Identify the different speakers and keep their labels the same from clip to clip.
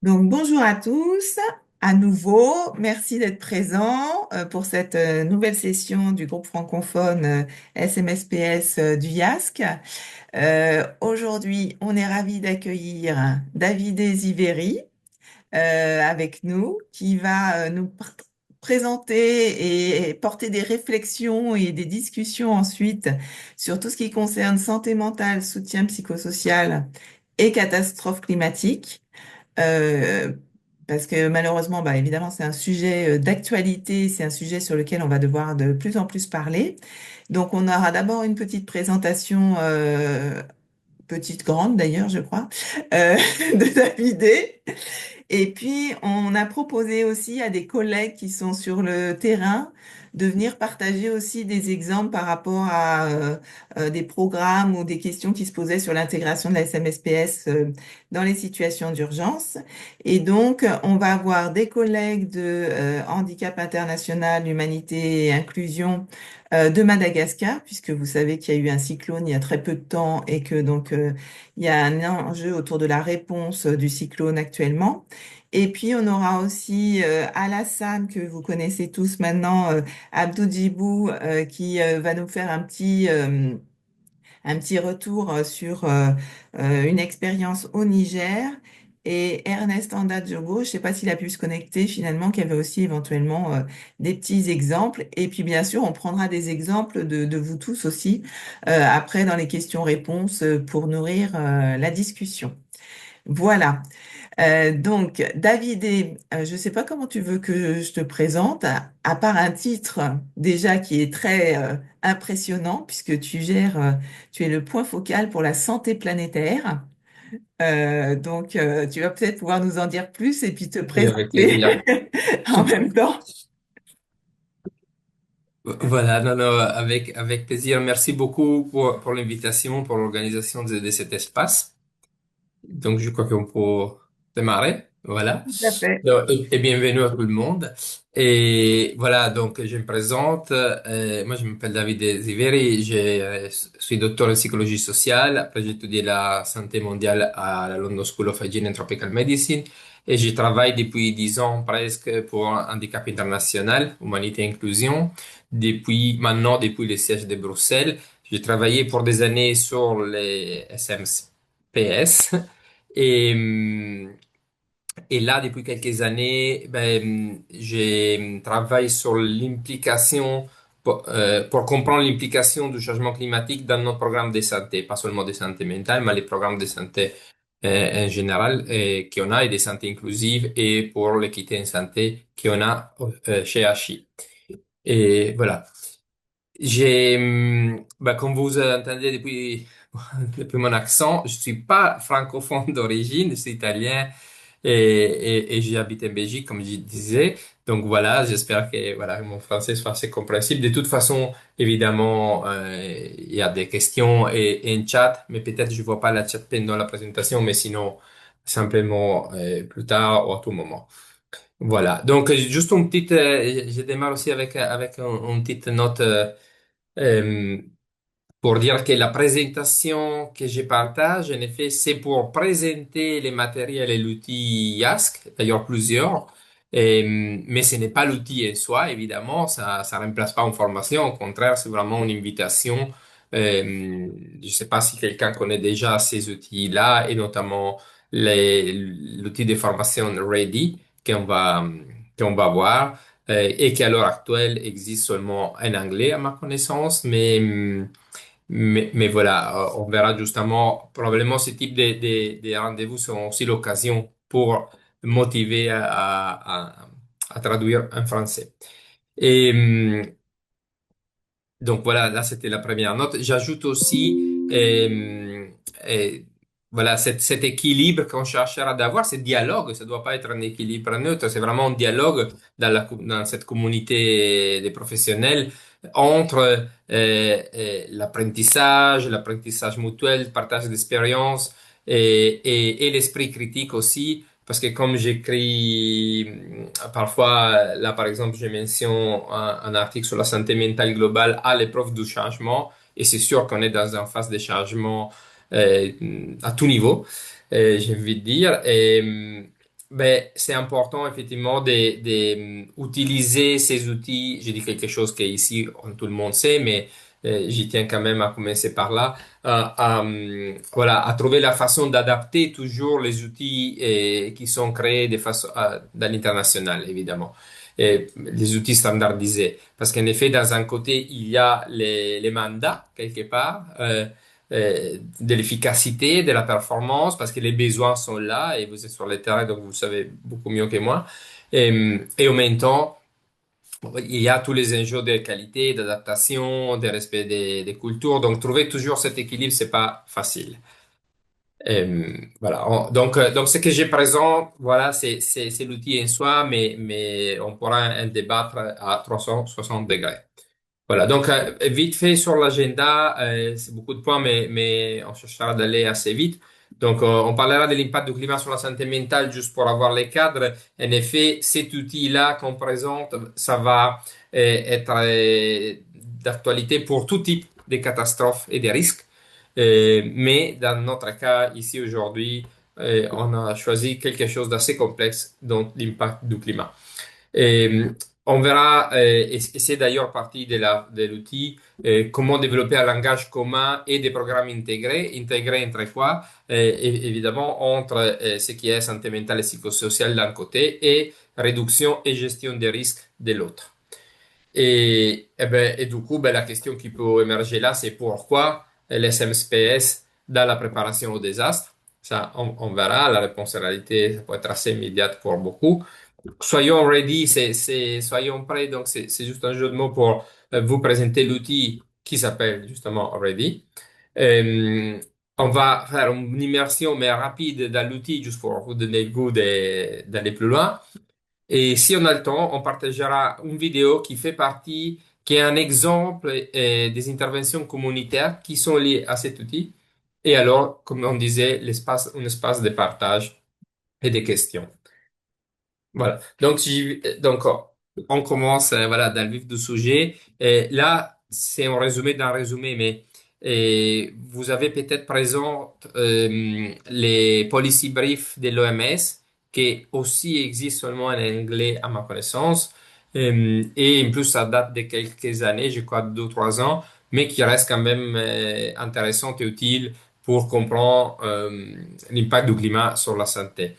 Speaker 1: Donc, bonjour à tous. À nouveau, merci d'être présents pour cette nouvelle session du groupe francophone SMSPS du YASC. Aujourd'hui, on est ravi d'accueillir Davide Ziveri avec nous, qui va nous présenter et porter des réflexions et des discussions ensuite sur tout ce qui concerne santé mentale, soutien psychosocial et catastrophes climatiques. Euh, Parce que malheureusement, bah, évidemment, c'est un sujet d'actualité, c'est un sujet sur lequel on va devoir de plus en plus parler. Donc, on aura d'abord une petite présentation, petite, grande d'ailleurs, je crois, euh, de Davidé. Et puis, on a proposé aussi à des collègues qui sont sur le terrain de venir partager aussi des exemples par rapport à des programmes ou des questions qui se posaient sur l'intégration de la SMSPS dans les situations d'urgence. Et donc, on va avoir des collègues de Handicap International, Humanité et Inclusion de Madagascar, puisque vous savez qu'il y a eu un cyclone il y a très peu de temps et que donc il y a un enjeu autour de la réponse du cyclone actuellement. Et puis, on aura aussi Alassane, que vous connaissez tous maintenant, Abdou Djibou, qui va nous faire un petit retour sur une expérience au Niger. Et Ernest Anda Diogo, je ne sais pas s'il a pu se connecter finalement, qui avait aussi éventuellement des petits exemples. Et puis, bien sûr, on prendra des exemples de vous tous aussi après dans les questions-réponses pour nourrir la discussion. Voilà. Donc, David, je ne sais pas comment tu veux que je te présente, à part un titre déjà qui est très impressionnant, puisque tu es le point focal pour la santé planétaire. Donc, tu vas peut-être pouvoir nous en dire plus et puis te
Speaker 2: Oui, avec
Speaker 1: présenter
Speaker 2: plaisir.
Speaker 1: en même temps.
Speaker 2: Voilà, non, non, avec plaisir. Merci beaucoup pour l'invitation, pour l'organisation de cet espace. Donc, je crois qu'on peut démarrer. Voilà.
Speaker 1: Tout à fait.
Speaker 2: Et bienvenue à tout le monde. Et voilà, donc, je me présente. Moi, je m'appelle David Ziveri. Je suis docteur en psychologie sociale. Après, j'ai étudié la santé mondiale à la London School of Hygiene and Tropical Medicine. Et je travaille depuis 10 ans presque pour Handicap International, Humanité et Inclusion. Depuis le siège de Bruxelles, j'ai travaillé pour des années sur les SMPS. Et, et là, depuis quelques années, je travaille sur l'implication, pour comprendre l'implication du changement climatique dans nos programmes de santé, pas seulement de santé mentale, mais les programmes de santé en général qu'on a et de santé inclusive et pour l'équité en santé qu'on a chez HI. Et voilà. Comme vous entendez depuis, depuis mon accent, je suis pas francophone d'origine, je suis italien et j'ai habité en Belgique, comme je disais. Donc voilà, j'espère que voilà, mon français soit assez compréhensible. De toute façon, évidemment, il y a des questions et un chat, mais peut-être je vois pas la chat pendant la présentation, mais sinon, simplement plus tard ou à tout moment. Voilà. Donc, juste une petite, je démarre aussi avec une petite note. Euh, pour dire que la présentation que je partage, en effet, c'est pour présenter les matériels et l'outil YASC, d'ailleurs plusieurs, mais ce n'est pas l'outil en soi, évidemment, ça remplace pas une formation, au contraire, c'est vraiment une invitation. Je ne sais pas si quelqu'un connaît déjà ces outils-là, et notamment l'outil de formation Ready qu'on va voir, et qui à l'heure actuelle existe seulement en anglais, à ma connaissance, mais voilà, on verra justement, probablement ce type de rendez-vous sont aussi l'occasion pour motiver à traduire en français. Et donc voilà, là c'était la première note. J'ajoute aussi, euh, voilà, cet équilibre qu'on cherchera d'avoir, ce dialogue, ça doit pas être un équilibre neutre, c'est vraiment un dialogue dans cette communauté des professionnels entre l'apprentissage mutuel, le partage d'expériences et l'esprit critique aussi. Parce que comme j'écris parfois, là par exemple, je mentionne un article sur la santé mentale globale à l'épreuve du changement, et c'est sûr qu'on est dans une phase de changement euh, à tout niveau, j'ai envie de dire. ben, c'est important effectivement d'utiliser ces outils. Je dis quelque chose que ici tout le monde sait, mais j'y tiens quand même à commencer par là. Voilà, à trouver la façon d'adapter toujours les outils qui sont créés de façon, dans l'international, évidemment. Et les outils standardisés. Parce qu'en effet, dans un côté, il y a les mandats, quelque part. De l'efficacité, de la performance, parce que les besoins sont là et vous êtes sur le terrain, donc vous le savez beaucoup mieux que moi. Et en même temps, il y a tous les enjeux de qualité, d'adaptation, de respect des cultures. Donc, trouver toujours cet équilibre, c'est pas facile. Voilà. Donc, ce que j'ai présent, voilà, c'est l'outil en soi, mais on pourra en débattre à 360 degrés. Voilà, donc vite fait sur l'agenda, c'est beaucoup de points, mais on cherchera d'aller assez vite. Donc, on parlera de l'impact du climat sur la santé mentale juste pour avoir les cadres. En effet, cet outil-là qu'on présente, ça va être d'actualité pour tout type de catastrophes et de risques. Mais dans notre cas, ici aujourd'hui, on a choisi quelque chose d'assez complexe, donc l'impact du climat. Et on verra, et c'est d'ailleurs partie de l'outil, comment développer un langage commun et des programmes intégrés. Intégrés entre quoi? Évidemment, entre ce qui est santé mentale et psychosociale d'un côté et réduction et gestion des risques de l'autre. Et du coup, ben, la question qui peut émerger là, c'est pourquoi les MSPS dans la préparation au désastre? Ça, on verra. La réponse en réalité, ça peut être assez immédiate pour beaucoup. Soyons ready, soyons prêts. Donc, c'est juste un jeu de mots pour vous présenter l'outil qui s'appelle justement Ready. Euh, on va faire une immersion, mais rapide dans l'outil, juste pour vous donner le goût d'aller plus loin. Et si on a le temps, on partagera une vidéo qui fait partie, qui est un exemple des interventions communautaires qui sont liées à cet outil. Et alors, comme on disait, un espace de partage et de questions. Voilà. Donc, on commence voilà, dans le vif du sujet. Et là, c'est un résumé d'un résumé, mais vous avez peut-être présent les policy briefs de l'OMS, qui aussi existent seulement en anglais à ma connaissance. Et en plus, ça date de quelques années, je crois 2 ou 3 ans, mais qui reste quand même intéressant et utile pour comprendre l'impact du climat sur la santé.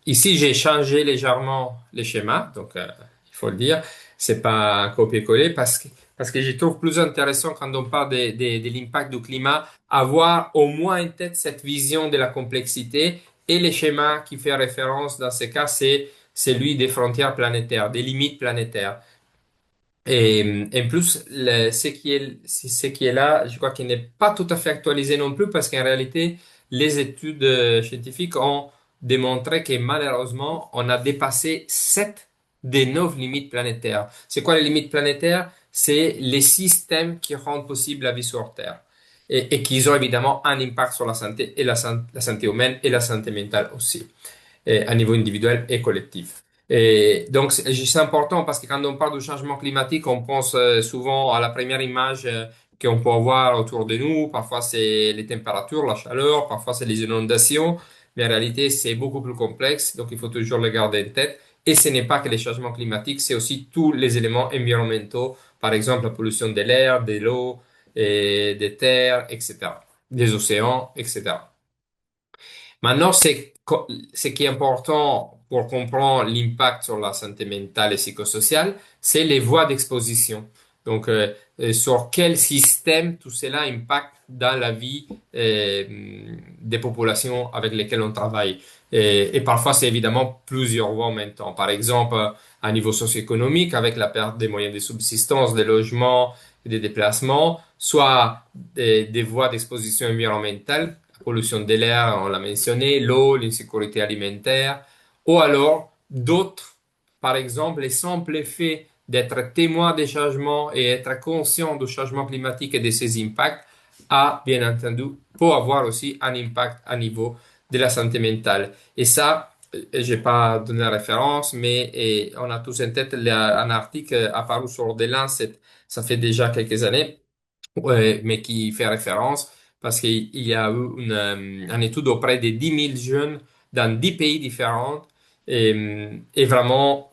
Speaker 2: Ici, j'ai changé légèrement les schémas, donc il faut le dire, c'est pas un copier-coller parce que je trouve plus intéressant quand on parle de l'impact du climat, avoir au moins en tête cette vision de la complexité et les schémas qui fait référence dans ce cas, c'est celui des frontières planétaires, des limites planétaires. Et en plus, ce qui est là, je crois qu'il n'est pas tout à fait actualisé non plus parce qu'en réalité, les études scientifiques ont démontré que malheureusement, on a dépassé 7 des 9 limites planétaires. C'est quoi les limites planétaires? C'est les systèmes qui rendent possible la vie sur Terre et qui ont évidemment un impact sur la santé et la santé humaine et la santé mentale aussi à niveau individuel et collectif. Et donc, c'est important parce que quand on parle du changement climatique, on pense souvent à la première image qu'on peut avoir autour de nous. Parfois, c'est les températures, la chaleur, parfois, c'est les inondations. Mais en réalité, c'est beaucoup plus complexe. Donc, il faut toujours le garder en tête. Et ce n'est pas que les changements climatiques, c'est aussi tous les éléments environnementaux. Par exemple, la pollution de l'air, de l'eau, et des terres, etc. Des océans, etc. Maintenant, ce qui est important pour comprendre l'impact sur la santé mentale et psychosociale, c'est les voies d'exposition. Donc, sur quel système tout cela impacte dans la vie des populations avec lesquelles on travaille. Et parfois, c'est évidemment plusieurs voies en même temps. Par exemple, à niveau socio-économique, avec la perte des moyens de subsistance, des logements, des déplacements, soit des voies d'exposition environnementale pollution de l'air, on l'a mentionné, l'eau, l'insécurité alimentaire, ou alors d'autres, par exemple, les simples faits d'être témoin des changements et être conscient du changement climatique et de ses impacts a, bien entendu, peut avoir aussi un impact à niveau de la santé mentale. Et ça, j'ai pas donné la référence, mais on a tous en tête un article apparu sur The Lancet, ça fait déjà quelques années, ouais, mais qui fait référence parce qu'il y a eu une étude auprès de 10 000 jeunes dans 10 pays différents et vraiment,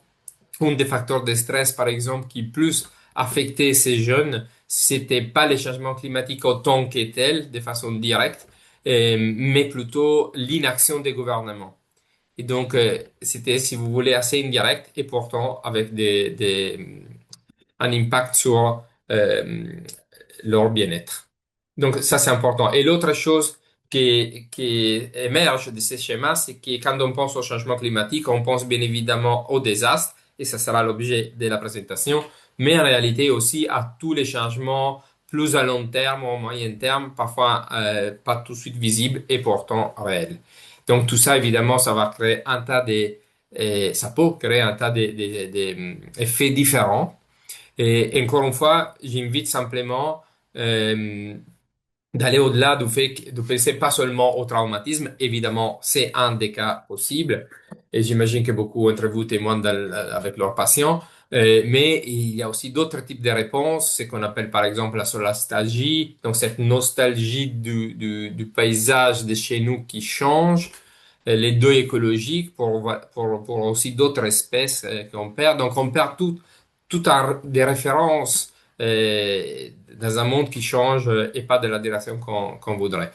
Speaker 2: un des facteurs de stress, par exemple, qui plus affectait ces jeunes, c'était pas les changements climatiques autant que tels, de façon directe, mais plutôt l'inaction des gouvernements. Et donc, c'était, si vous voulez, assez indirect et pourtant avec un impact sur leur bien-être. Donc, ça, c'est important. Et l'autre chose qui émerge de ces schémas, c'est que quand on pense au changement climatique, on pense bien évidemment au désastre, et ça sera l'objet de la présentation, mais en réalité aussi à tous les changements plus à long terme ou au moyen terme, parfois pas tout de suite visibles et pourtant réels. Donc, tout ça, évidemment, ça va créer un tas ça peut créer un tas d'effets différents et encore une fois, j'invite simplement d'aller au-delà de penser pas seulement au traumatisme. Évidemment, c'est un des cas possibles. Et j'imagine que beaucoup d'entre vous témoignent avec leurs patients. Mais il y a aussi d'autres types de réponses, ce qu'on appelle par exemple la solastalgie, donc cette nostalgie du paysage de chez nous qui change, les deuils écologiques pour aussi d'autres espèces qu'on perd. Donc on perd des références dans un monde qui change et pas de la direction qu'on voudrait.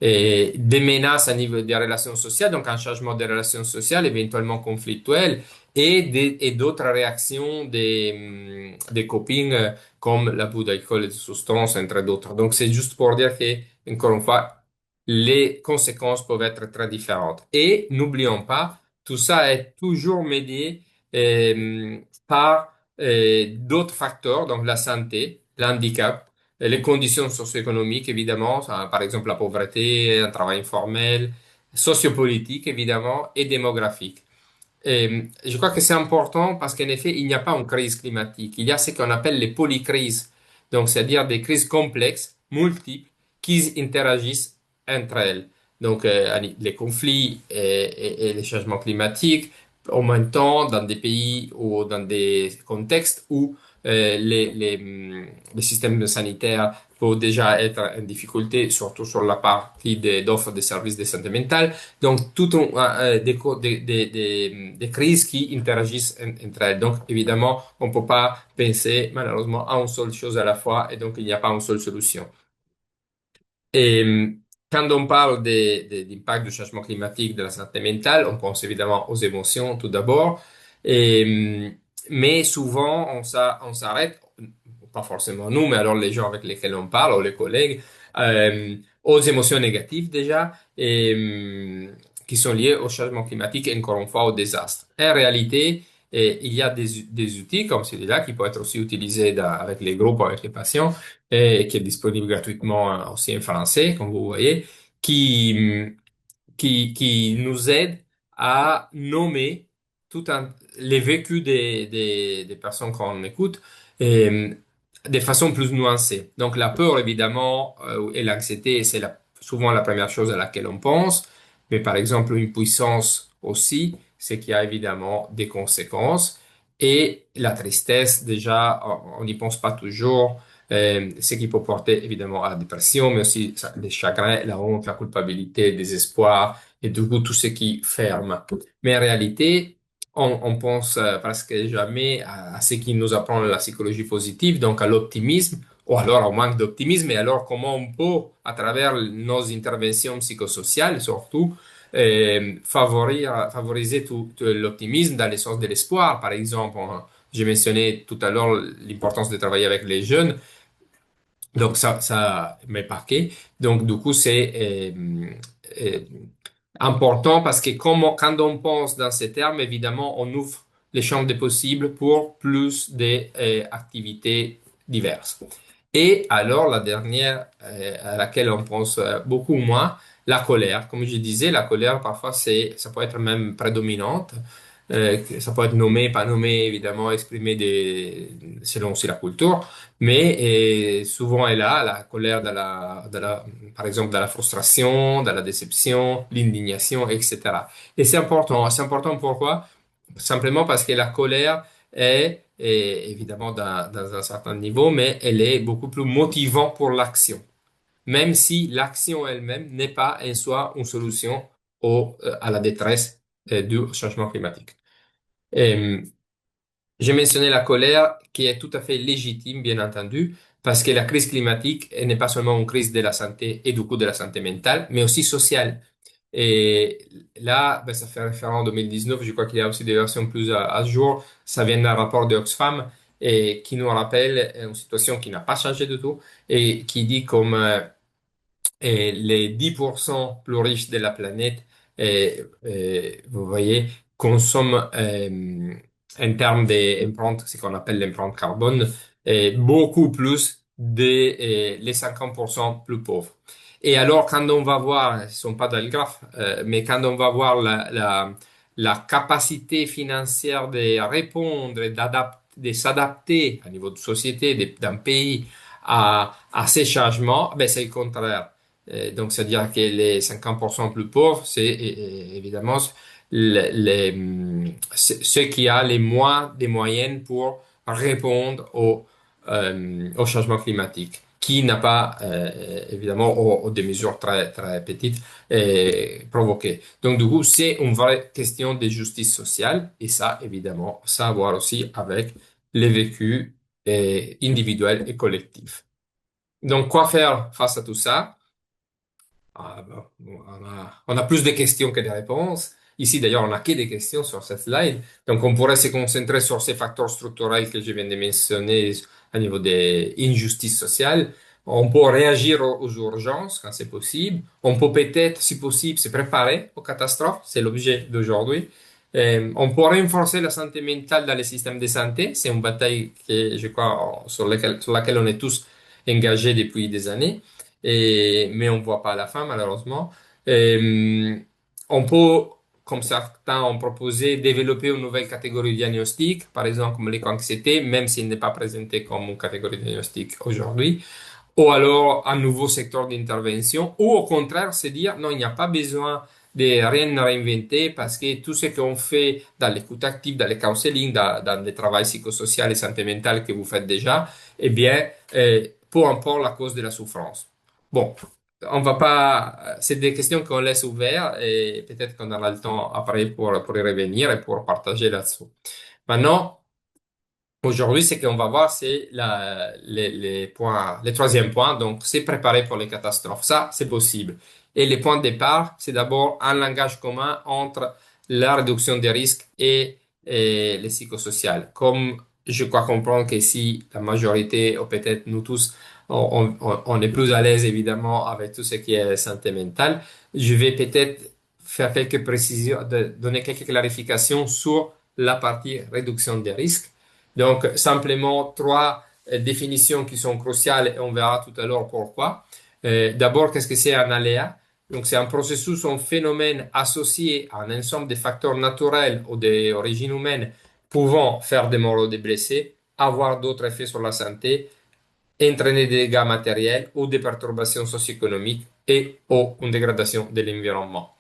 Speaker 2: Et des menaces à niveau des relations sociales, donc un changement des relations sociales éventuellement conflictuelles et d'autres réactions des copines comme l'abus d'alcool et de substances, entre d'autres. Donc c'est juste pour dire que, encore une fois, les conséquences peuvent être très différentes. Et n'oublions pas, tout ça est toujours médié par d'autres facteurs, donc la santé, l'handicap, les conditions socio-économiques, évidemment, ça, par exemple la pauvreté, un travail informel, sociopolitique, évidemment, et démographique. Et je crois que c'est important parce qu'en effet, il n'y a pas une crise climatique. Il y a ce qu'on appelle les polycrises. Donc, c'est-à-dire des crises complexes, multiples, qui interagissent entre elles. Donc, les conflits et les changements climatiques, en même temps, dans des pays ou dans des contextes où les systèmes sanitaires peuvent déjà être en difficulté, surtout sur la partie d'offres de services de santé mentale. Donc, des crises qui interagissent entre elles. Donc, évidemment, on ne peut pas penser malheureusement à une seule chose à la fois et donc il n'y a pas une seule solution. Et quand on parle d'impact du changement climatique de la santé mentale, on pense évidemment aux émotions tout d'abord. Et, mais souvent, on s'arrête, pas forcément nous, mais alors les gens avec lesquels on parle, ou les collègues, aux émotions négatives déjà, qui sont liées au changement climatique et encore une fois au désastre. En réalité, il y a des outils comme celui-là qui peuvent être aussi utilisés avec les groupes, avec les patients et qui est disponible gratuitement aussi en français, comme vous voyez, qui, qui nous aide à nommer les vécus des personnes qu'on écoute et, de façon plus nuancée. Donc la peur, évidemment, et l'anxiété, c'est souvent la première chose à laquelle on pense, mais par exemple une puissance aussi, c'est qu'il y a évidemment des conséquences. Et la tristesse, déjà, on n'y pense pas toujours, ce qui peut porter évidemment à la dépression, mais aussi les chagrins, la honte, la culpabilité, le désespoir, et du coup tout ce qui ferme. Mais en réalité, on pense presque jamais à ce qui nous apprend la psychologie positive, donc à l'optimisme, ou alors au manque d'optimisme, et alors comment on peut, à travers nos interventions psychosociales surtout, favoriser tout l'optimisme dans le sens de l'espoir, par exemple. J'ai mentionné tout à l'heure l'importance de travailler avec les jeunes. Donc ça m'est marqué. Donc du coup, c'est euh, important parce que quand on pense dans ces termes, évidemment, on ouvre les champs des possibles pour plus d'activités diverses. Et alors, la dernière à laquelle on pense beaucoup moins, la colère. Comme je disais, la colère, parfois, ça peut être même prédominante. Ça peut être nommé, pas nommé, évidemment, exprimé selon aussi la culture. Mais souvent, elle a la colère par exemple, dans la frustration, dans la déception, l'indignation, etc. Et c'est important. C'est important pourquoi? Simplement parce que la colère est évidemment dans un certain niveau, mais elle est beaucoup plus motivante pour l'action. Même si l'action elle-même n'est pas en soi une solution à la détresse du changement climatique. Et, j'ai mentionné la colère qui est tout à fait légitime, bien entendu, parce que la crise climatique elle n'est pas seulement une crise de la santé et du coup de la santé mentale, mais aussi sociale. Et là, ben, ça fait référence en 2019, je crois qu'il y a aussi des versions plus à jour. Ça vient d'un rapport de Oxfam et qui nous rappelle une situation qui n'a pas changé du tout et qui dit comme et les 10% plus riches de la planète, vous voyez, consomment en termes d'empreinte, ce qu'on appelle l'empreinte carbone, beaucoup plus des les 50% plus pauvres. Et alors, quand on va voir, ils sont pas dans le graphe, mais quand on va voir la capacité financière de répondre, de s'adapter à niveau de société, d'un pays à ces changements, ben, c'est le contraire. Donc, c'est-à-dire que les 50% plus pauvres, c'est évidemment ceux qui ont les moins des moyens pour répondre au changement climatique, qui n'a pas, évidemment, des mesures très, très petites provoquées. Donc, du coup, c'est une vraie question de justice sociale, et ça, évidemment, ça a à voir aussi avec les vécus individuels et collectifs. Donc, quoi faire face à tout ça? Ah, bon, on a plus de questions que de réponses. Ici, d'ailleurs, on n'a que des questions sur cette slide. Donc, on pourrait se concentrer sur ces facteurs structurels que je viens de mentionner à niveau des injustices sociales. On peut réagir aux urgences quand c'est possible. On peut peut-être, si possible, se préparer aux catastrophes. C'est l'objet d'aujourd'hui. On peut renforcer la santé mentale dans les systèmes de santé. C'est une bataille que, je crois, sur laquelle on est tous engagés depuis des années mais on ne voit pas la fin, malheureusement. Et, on peut, comme certains ont proposé, développer une nouvelle catégorie de diagnostic, par exemple comme l'éco-anxiété, même s'il n'est pas présenté comme une catégorie de diagnostic aujourd'hui, ou alors un nouveau secteur d'intervention, ou au contraire, se dire, non, il n'y a pas besoin de rien réinventer parce que tout ce qu'on fait dans l'écoute active, dans le counseling, dans le travail psychosocial et santé mentale que vous faites déjà, eh bien, peu importe la cause de la souffrance. Bon, on va pas, c'est des questions qu'on laisse ouvertes et peut-être qu'on aura le temps après pour y revenir et pour partager là-dessus. Maintenant, aujourd'hui, ce qu'on va voir, c'est les points, les troisième point. Donc, c'est préparer pour les catastrophes. Ça, c'est possible. Et les points de départ, c'est d'abord un langage commun entre la réduction des risques et les psychosociales. Comme je crois comprendre que si la majorité, ou peut-être nous tous, on est plus à l'aise évidemment avec tout ce qui est santé mentale, je vais peut-être faire quelques précisions, donner quelques clarifications sur la partie réduction des risques. Donc, simplement trois définitions qui sont cruciales et on verra tout à l'heure pourquoi. D'abord, qu'est-ce que c'est un aléa? Donc, c'est un processus, un phénomène associé à un ensemble de facteurs naturels ou d'origine humaine pouvant faire des morts ou des blessés, avoir d'autres effets sur la santé, entraîner des dégâts matériels ou des perturbations socio-économiques et ou une dégradation de l'environnement.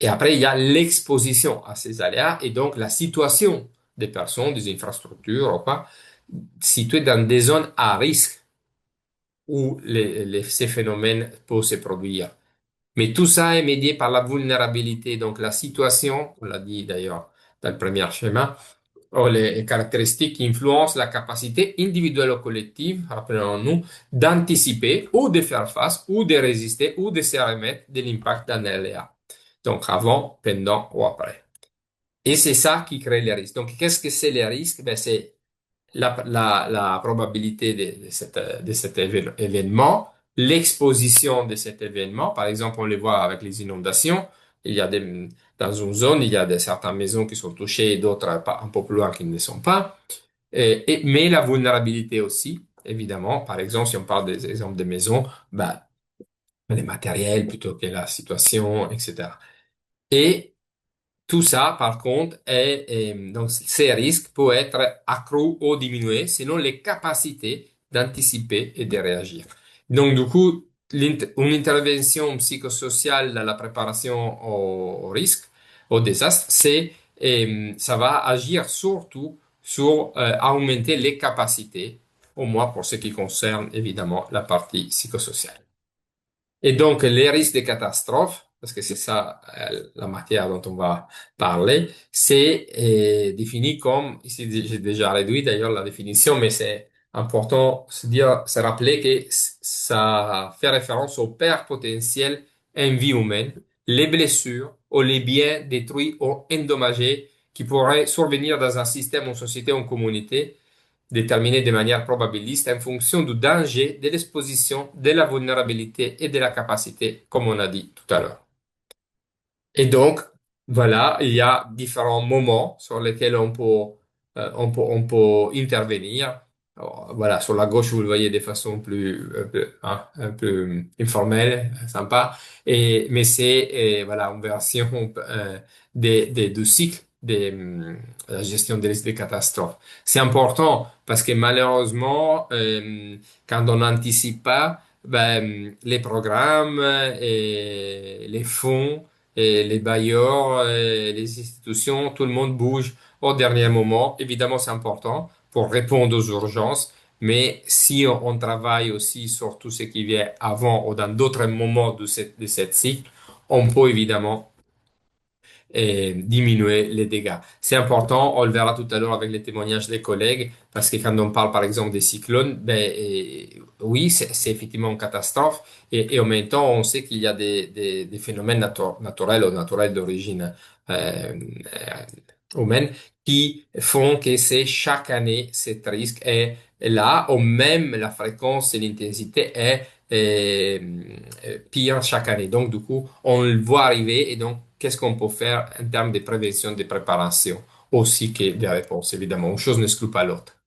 Speaker 2: Et après, il y a l'exposition à ces aléas et donc la situation des personnes, des infrastructures, ou quoi, situées dans des zones à risque où ces phénomènes peuvent se produire. Mais tout ça est médié par la vulnérabilité. Donc la situation, on l'a dit d'ailleurs dans le premier schéma, ou les caractéristiques qui influencent la capacité individuelle ou collective, rappelons-nous, d'anticiper ou de faire face ou de résister ou de se remettre de l'impact d'un aléa. Donc avant, pendant ou après. Et c'est ça qui crée les risques. Donc qu'est-ce que c'est les risques? Ben, c'est la probabilité de cet événement, l'exposition de cet événement. Par exemple, on le voit avec les inondations. Il y a dans une zone, il y a certaines maisons qui sont touchées et d'autres un peu plus loin qui ne le sont pas. Mais la vulnérabilité aussi, évidemment. Par exemple, si on parle des exemples de maisons, bah, les matériels plutôt que la situation, etc. Et tout ça, par contre, donc ces risques peuvent être accrus ou diminués selon les capacités d'anticiper et de réagir. Donc, du coup, une intervention psychosociale dans la préparation au risque, au désastre, ça va agir surtout sur augmenter les capacités, au moins pour ce qui concerne évidemment la partie psychosociale. Et donc, les risques de catastrophe. parce que c'est ça la matière dont on va parler, c'est défini comme, ici j'ai déjà réduit d'ailleurs la définition, mais c'est important de se dire, se rappeler que ça fait référence aux pertes potentielles en vie humaine, les blessures ou les biens détruits ou endommagés qui pourraient survenir dans un système, une société ou une communauté déterminé de manière probabiliste en fonction du danger, de l'exposition, de la vulnérabilité et de la capacité, comme on a dit tout à l'heure. Et donc, voilà, il y a différents moments sur lesquels on peut intervenir. Alors, voilà, sur la gauche, vous le voyez de façon plus, un peu informelle, sympa. Mais c'est, voilà, une version du cycle de la gestion des risques de catastrophe. C'est important parce que malheureusement, quand on n'anticipe pas, ben, les programmes et les fonds et les bailleurs, et les institutions, tout le monde bouge au dernier moment. Évidemment, c'est important pour répondre aux urgences, mais si on travaille aussi sur tout ce qui vient avant ou dans d'autres moments de cette cycle, on peut évidemment et diminuer les dégâts. C'est important, on le verra tout à l'heure avec les témoignages des collègues, parce que quand on parle par exemple des cyclones, ben, oui, c'est effectivement une catastrophe, et en même temps, on sait qu'il y a des phénomènes naturels ou naturels d'origine euh, humaine qui font que c'est chaque année, cet risque est là, ou même la fréquence et l'intensité est pire chaque année. Donc, du coup, on le voit arriver et donc, qu'est-ce qu'on peut faire en termes de prévention, de préparation, aussi que des réponses, évidemment. Une chose n'exclut pas l'autre.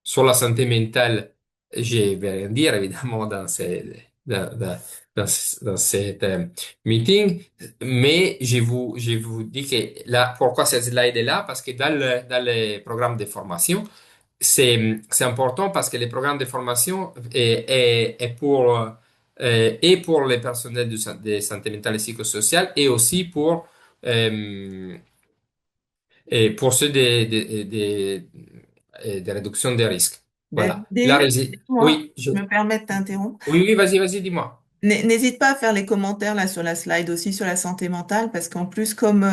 Speaker 2: Sur la santé mentale, je vais rien dire, évidemment, dans cette meeting, mais je vous dis que là, pourquoi cette slide est là? Parce que dans le programme de formation, c'est important parce que les programmes de formation est pour les personnels de santé mentale et psychosociale et aussi euh, pour ceux des réductions des risques. Voilà.
Speaker 1: Moi,
Speaker 2: Oui,
Speaker 1: je me permets de t'interrompre.
Speaker 2: oui, oui, vas-y, dis-moi.
Speaker 1: N'hésite pas à faire les commentaires là sur la slide aussi sur la santé mentale parce qu'en plus comme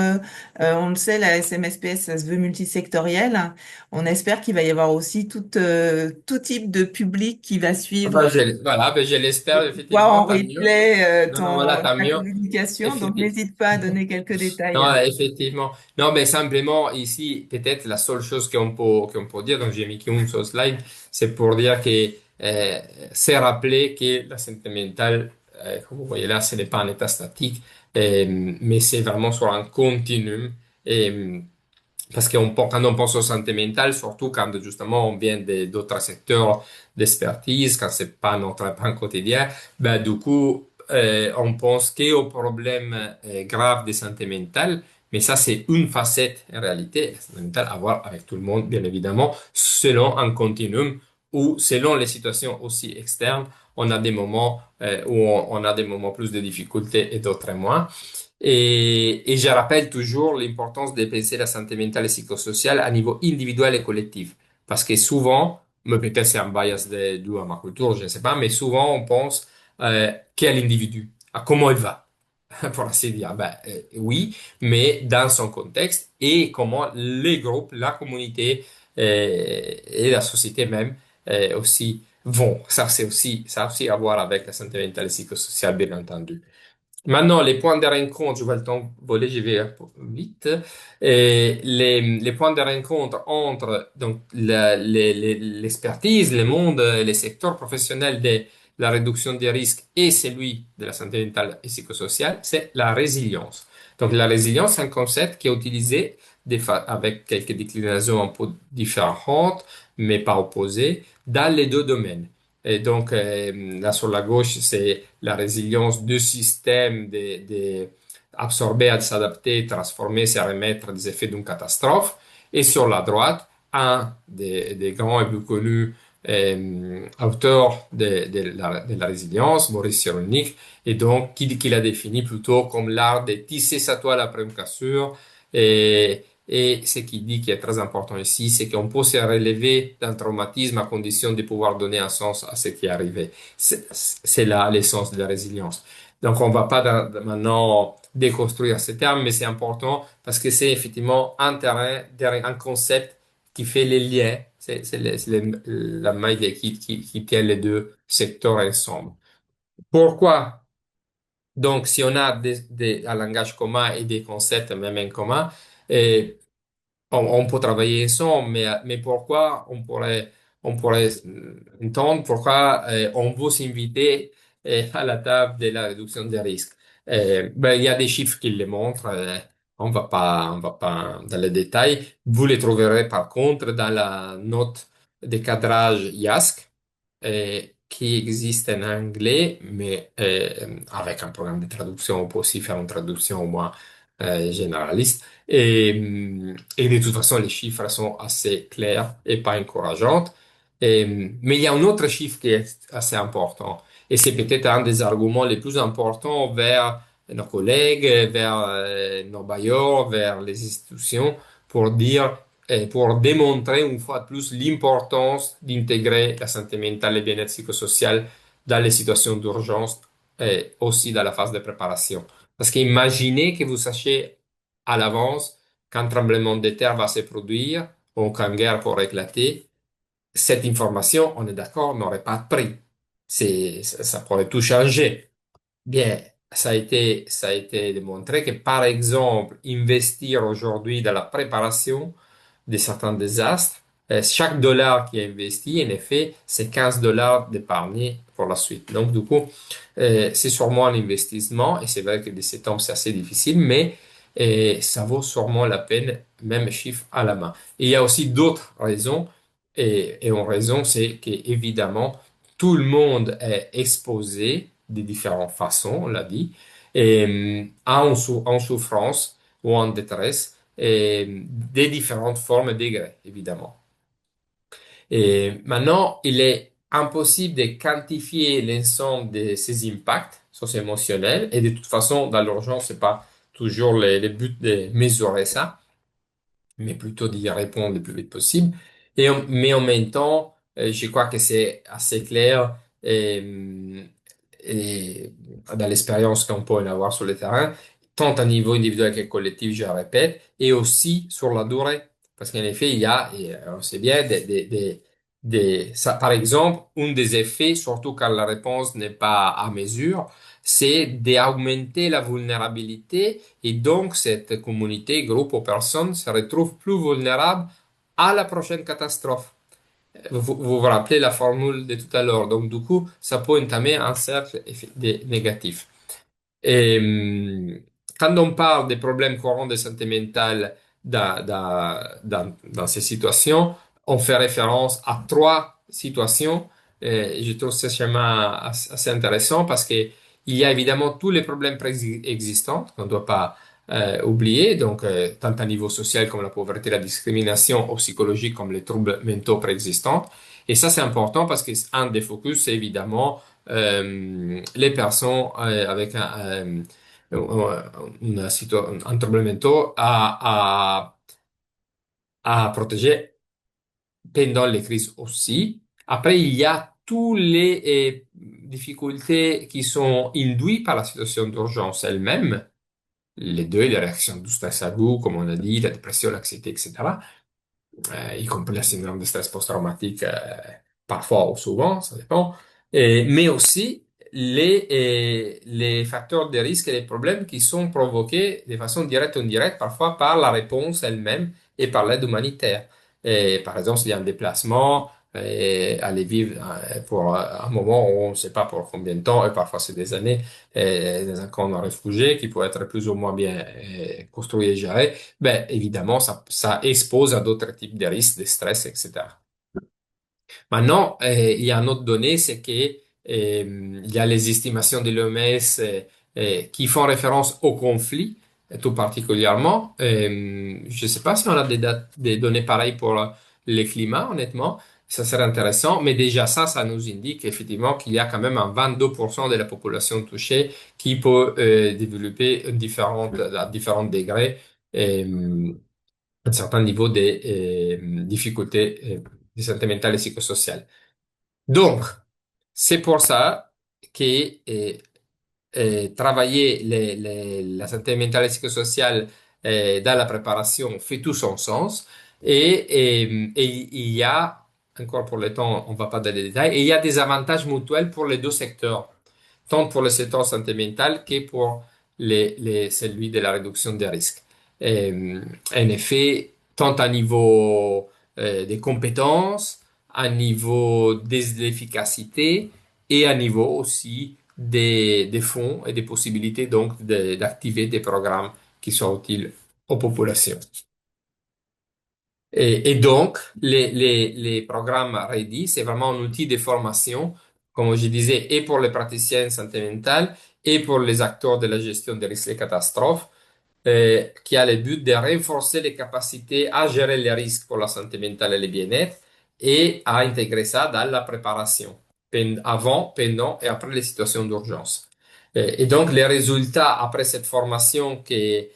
Speaker 1: on le sait la SMSPS ça se veut multisectoriel, on espère qu'il va y avoir aussi tout type de public qui va suivre
Speaker 2: Voilà, ben, je l'espère
Speaker 1: voir
Speaker 2: effectivement,
Speaker 1: en
Speaker 2: tant mieux.
Speaker 1: replay
Speaker 2: Non, non, voilà, tant
Speaker 1: ta
Speaker 2: mieux.
Speaker 1: communication donc
Speaker 2: Effectivement.
Speaker 1: n'hésite pas à donner quelques détails.
Speaker 2: Non, effectivement. Non, mais simplement, ici, peut-être la seule chose qu'on peut dire, donc j'ai mis qu'une seule slide, c'est pour dire que c'est rappeler que la santé mentale, comme vous voyez là, ce n'est pas un état statique, mais c'est vraiment sur un continuum. Et, parce quand on pense aux santé mentale, surtout quand justement on vient d'autres secteurs d'expertise, quand c'est pas notre pain quotidien, ben du coup on pense qu'aux problèmes graves de santé mentale, mais ça c'est une facette en réalité, la santé mentale à voir avec tout le monde bien évidemment, selon un continuum ou selon les situations aussi externes, on a des moments où on a des moments plus de difficultés et d'autres moins. Et je rappelle toujours l'importance de penser la santé mentale et psychosociale à niveau individuel et collectif. Parce que souvent, mais peut-être c'est un bias dû à ma culture, je ne sais pas, mais souvent on pense qu'à l'individu, à comment il va, pour ainsi dire. Ben, oui, mais dans son contexte et comment les groupes, la communauté et la société même aussi vont. Ça a aussi à voir avec la santé mentale et psychosociale, bien entendu. Maintenant, les points de rencontre, je vois le temps voler, j'y vais un peu vite. Et les points de rencontre entre donc l'expertise, le monde, les secteurs professionnels de la réduction des risques et celui de la santé mentale et psychosociale, c'est la résilience. Donc, la résilience, c'est un concept qui est utilisé avec quelques déclinaisons un peu différentes, mais pas opposées, dans les deux domaines. Et donc, là sur la gauche, c'est la résilience du système de absorber, à s'adapter, transformer, se remettre des effets d'une catastrophe. Et sur la droite, un des grands et plus connus auteurs de la résilience, Boris Cyrulnik, et donc qui l'a défini plutôt comme l'art de tisser sa toile après une cassure. Et ce qu'il dit qui est très important ici, c'est qu'on peut se relever d'un traumatisme à condition de pouvoir donner un sens à ce qui est arrivé. C'est là l'essence de la résilience. Donc, on va pas maintenant déconstruire ces termes, mais c'est important parce que c'est effectivement un terrain, un concept qui fait les liens. La maille qui tient les deux secteurs ensemble. Pourquoi? Donc, si on a un langage commun et des concepts même en commun, eh, on peut travailler ensemble, mais pourquoi on pourrait entendre pourquoi on veut s'inviter à la table de la réduction des risques. Ben, il y a des chiffres qui le montrent. On va pas dans les détails. Vous les trouverez par contre dans la note de cadrage IASC qui existe en anglais, mais avec un programme de traduction, on peut aussi faire une traduction au moins généraliste. Et de toute façon, les chiffres sont assez clairs et pas encourageantes. Mais il y a un autre chiffre qui est assez important. Et c'est peut-être un des arguments les plus importants vers nos collègues, vers nos bailleurs, vers les institutions, pour dire et pour démontrer une fois de plus l'importance d'intégrer la santé mentale et le bien-être psychosocial dans les situations d'urgence et aussi dans la phase de préparation. Parce qu'imaginez que vous sachiez à l'avance qu'un tremblement de terre va se produire ou qu'une guerre pourrait éclater. Cette information, on est d'accord, n'aurait pas pris. Ça pourrait tout changer. Bien, ça a été démontré que, par exemple, investir aujourd'hui dans la préparation de certains désastres, chaque dollar qui est investi, en effet, c'est 15 dollars d'épargne pour la suite. Donc, du coup, c'est sûrement un investissement et c'est vrai que de ces temps, c'est assez difficile, mais ça vaut sûrement la peine, même chiffre à la main. Et il y a aussi d'autres raisons et une raison, c'est qu'évidemment, tout le monde est exposé de différentes façons, on l'a dit, en souffrance ou en détresse, des différentes formes et degrés, évidemment. Et maintenant, il est impossible de quantifier l'ensemble de ces impacts socio-émotionnels, et de toute façon, dans l'urgence, c'est pas toujours le but de mesurer ça, mais plutôt d'y répondre le plus vite possible. Mais en même temps, je crois que c'est assez clair et dans l'expérience qu'on peut en avoir sur le terrain, tant à niveau individuel que collectif, je répète, et aussi sur la durée. Parce qu'en effet, il y a, et on sait bien, ça, par exemple, un des effets, surtout quand la réponse n'est pas à mesure, c'est d'augmenter la vulnérabilité et donc, cette communauté, groupe ou personne se retrouve plus vulnérable à la prochaine catastrophe. Vous rappelez la formule de tout à l'heure. Donc, du coup, ça peut entamer un cercle négatif. Et quand on parle des problèmes courants de santé mentale dans ces situations, on fait référence à trois situations. Et je trouve ce schéma assez intéressant parce que il y a évidemment tous les problèmes préexistants qu'on ne doit pas oublier, donc tant à niveau social comme la pauvreté, la discrimination, ou psychologique comme les troubles mentaux préexistants. Et ça, c'est important parce qu'un des focus, c'est évidemment les personnes avec un trouble mental à protéger pendant les crises aussi. Après, il y a toutes les difficultés qui sont induites par la situation d'urgence elle-même, les deux, les réactions du stress aigu, comme on a dit, la dépression, l'anxiété, etc. Y compris la syndrome de stress post-traumatique, parfois ou souvent, ça dépend. Mais aussi les facteurs de risque et les problèmes qui sont provoqués de façon directe ou indirecte, parfois par la réponse elle-même et par l'aide humanitaire. Et, par exemple, s'il y a un déplacement, aller vivre pour un moment où on ne sait pas pour combien de temps, et parfois c'est des années, dans un camp de réfugiés qui peut être plus ou moins bien construit et géré, ben, évidemment, ça expose à d'autres types de risques, de stress, etc. Maintenant, il y a une autre donnée, c'est que il y a les estimations de l'OMS qui font référence au conflit, tout particulièrement. Je ne sais pas si on a des données pareilles pour le climat, honnêtement. Ça serait intéressant, mais déjà ça nous indique effectivement qu'il y a quand même un 22% de la population touchée qui peut développer à différents degrés un certain niveau de difficultés de santé mentale et psychosociale. Donc, c'est pour ça que travailler la santé mentale et psychosociale dans la préparation fait tout son sens. Et il y a, encore pour le temps, on ne va pas dans les détails, et il y a des avantages mutuels pour les deux secteurs, tant pour le secteur santé mentale que pour celui de la réduction des risques. En effet, tant à niveau des compétences, à niveau des efficacités et à niveau aussi des fonds et des possibilités donc d'activer des programmes qui sont utiles aux populations. Et donc, les programmes READY, c'est vraiment un outil de formation, comme je disais, et pour les praticiens santé mentale et pour les acteurs de la gestion des risques et catastrophes, qui a le but de renforcer les capacités à gérer les risques pour la santé mentale et le bien-être et à intégrer ça dans la préparation, avant, pendant et après les situations d'urgence. Et donc, les résultats après cette formation qui est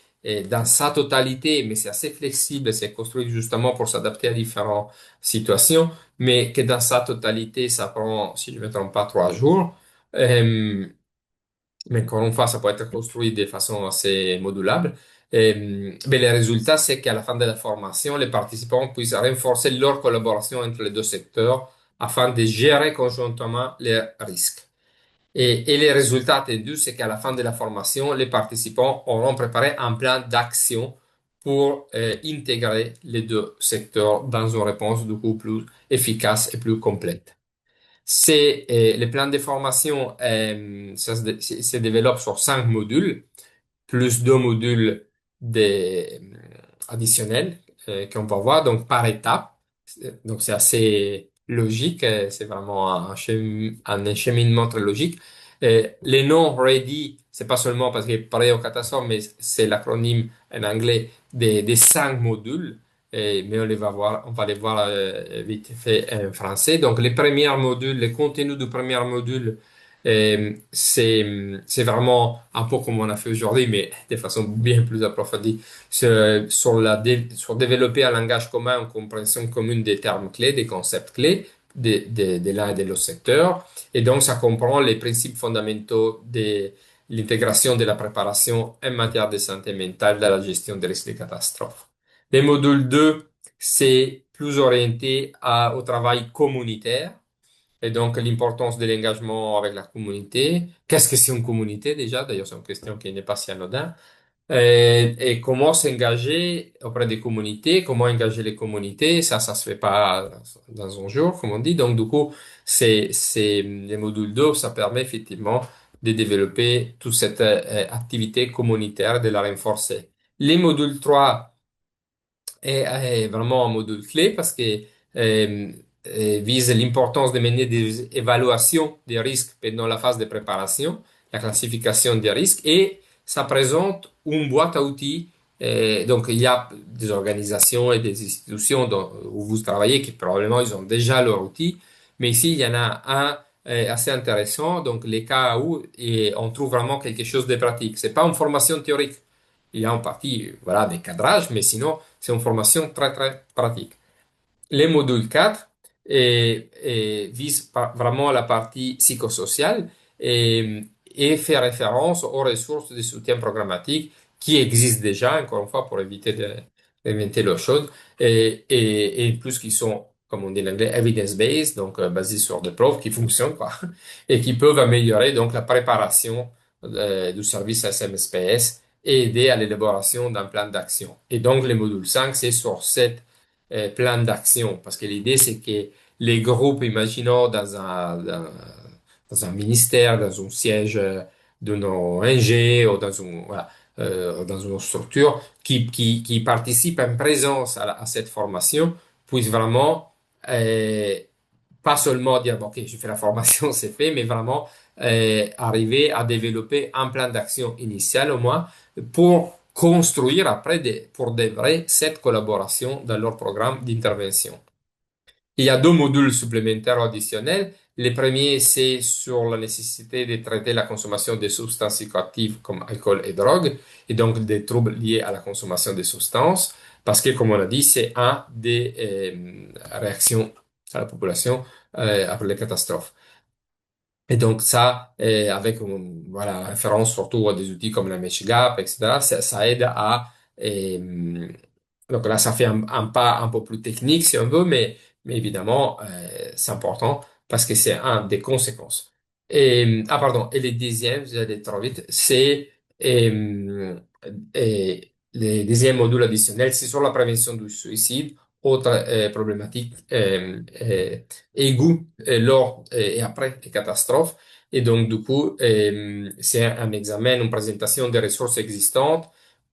Speaker 2: dans sa totalité, mais c'est assez flexible, c'est construit justement pour s'adapter à différentes situations, mais que dans sa totalité, ça prend, si je ne me trompe pas, 3 jours. Euh, mais encore une fois, ça peut être construit de façon assez modulable. Mais le résultat, c'est qu'à la fin de la formation, les participants puissent renforcer leur collaboration entre les deux secteurs afin de gérer conjointement les risques. Et les résultats attendus, c'est qu'à la fin de la formation, les participants auront préparé un plan d'action pour intégrer les deux secteurs dans une réponse du coup plus efficace et plus complète. C'est le plan de formation, se développe sur 5 modules plus 2 modules additionnels qu'on va voir, donc par étape. Donc c'est assez logique, c'est vraiment un acheminement très logique. Les noms ready, c'est pas seulement parce que prêt aux catastrophes, mais c'est l'acronyme en anglais des 5 modules. Mais on va les voir vite fait en français. Donc les premiers modules, les contenus du premier module c'est vraiment un peu comme on a fait aujourd'hui, mais de façon bien plus approfondie, sur développer un langage commun, une compréhension commune des termes clés, des concepts clés de l'un et de l'autre secteur. Et donc, ça comprend les principes fondamentaux de l'intégration de la préparation en matière de santé mentale dans la gestion des risques de catastrophes. Le module 2, c'est plus orienté au travail communautaire et donc, l'importance de l'engagement avec la communauté. Qu'est-ce que c'est une communauté déjà? D'ailleurs, c'est une question qui n'est pas si anodine. Et comment s'engager auprès des communautés? Comment engager les communautés? Ça se fait pas dans un jour, comme on dit. Donc, du coup, les modules 2, ça permet effectivement de développer toute cette activité communautaire, de la renforcer. Les modules 3 est vraiment un module clé parce que euh, vise l'importance de mener des évaluations des risques pendant la phase de préparation, la classification des risques et ça présente une boîte à outils. Donc, il y a des organisations et des institutions où vous travaillez qui probablement ils ont déjà leurs outils, mais ici il y en a un assez intéressant. Donc, les cas où on trouve vraiment quelque chose de pratique. C'est pas une formation théorique. Il y a en partie, voilà, des cadrages, mais sinon, c'est une formation très, très pratique. Le module 4 vise vraiment la partie psychosociale et fait référence aux ressources de soutien programmatique qui existent déjà, encore une fois, pour éviter d'inventer l'eau chaude, et plus qui sont, comme on dit en anglais, evidence-based, donc basés sur des preuves qui fonctionnent, quoi, et qui peuvent améliorer donc la préparation du service SMSPS et aider à l'élaboration d'un plan d'action. Et donc, le module 5, c'est sur cette plan d'action. Parce que l'idée, c'est que les groupes, imaginons dans un ministère, dans un siège d'une ONG ou voilà, dans une structure qui participe en présence à cette formation, puissent vraiment pas seulement dire, bon, ok, je fais la formation, c'est fait, mais vraiment arriver à développer un plan d'action initial au moins pour construire après pour de vrai cette collaboration dans leur programme d'intervention. Il y a 2 modules supplémentaires additionnels. Le premier, c'est sur la nécessité de traiter la consommation des substances psychoactives comme alcool et drogue, et donc des troubles liés à la consommation des substances, parce que, comme on a dit, c'est un des réactions à la population après les catastrophes. Et donc ça, avec voilà, référence surtout à des outils comme la MeshGap, etc., ça aide à... donc là, ça fait un pas un peu plus technique si on veut, mais évidemment, c'est important parce que c'est un des conséquences. Ah pardon, et le deuxième, j'allais trop vite, c'est le deuxième module additionnel, c'est sur la prévention du suicide, autre problématique aiguë lors et après les catastrophes. Et donc, du coup, c'est un examen, une présentation des ressources existantes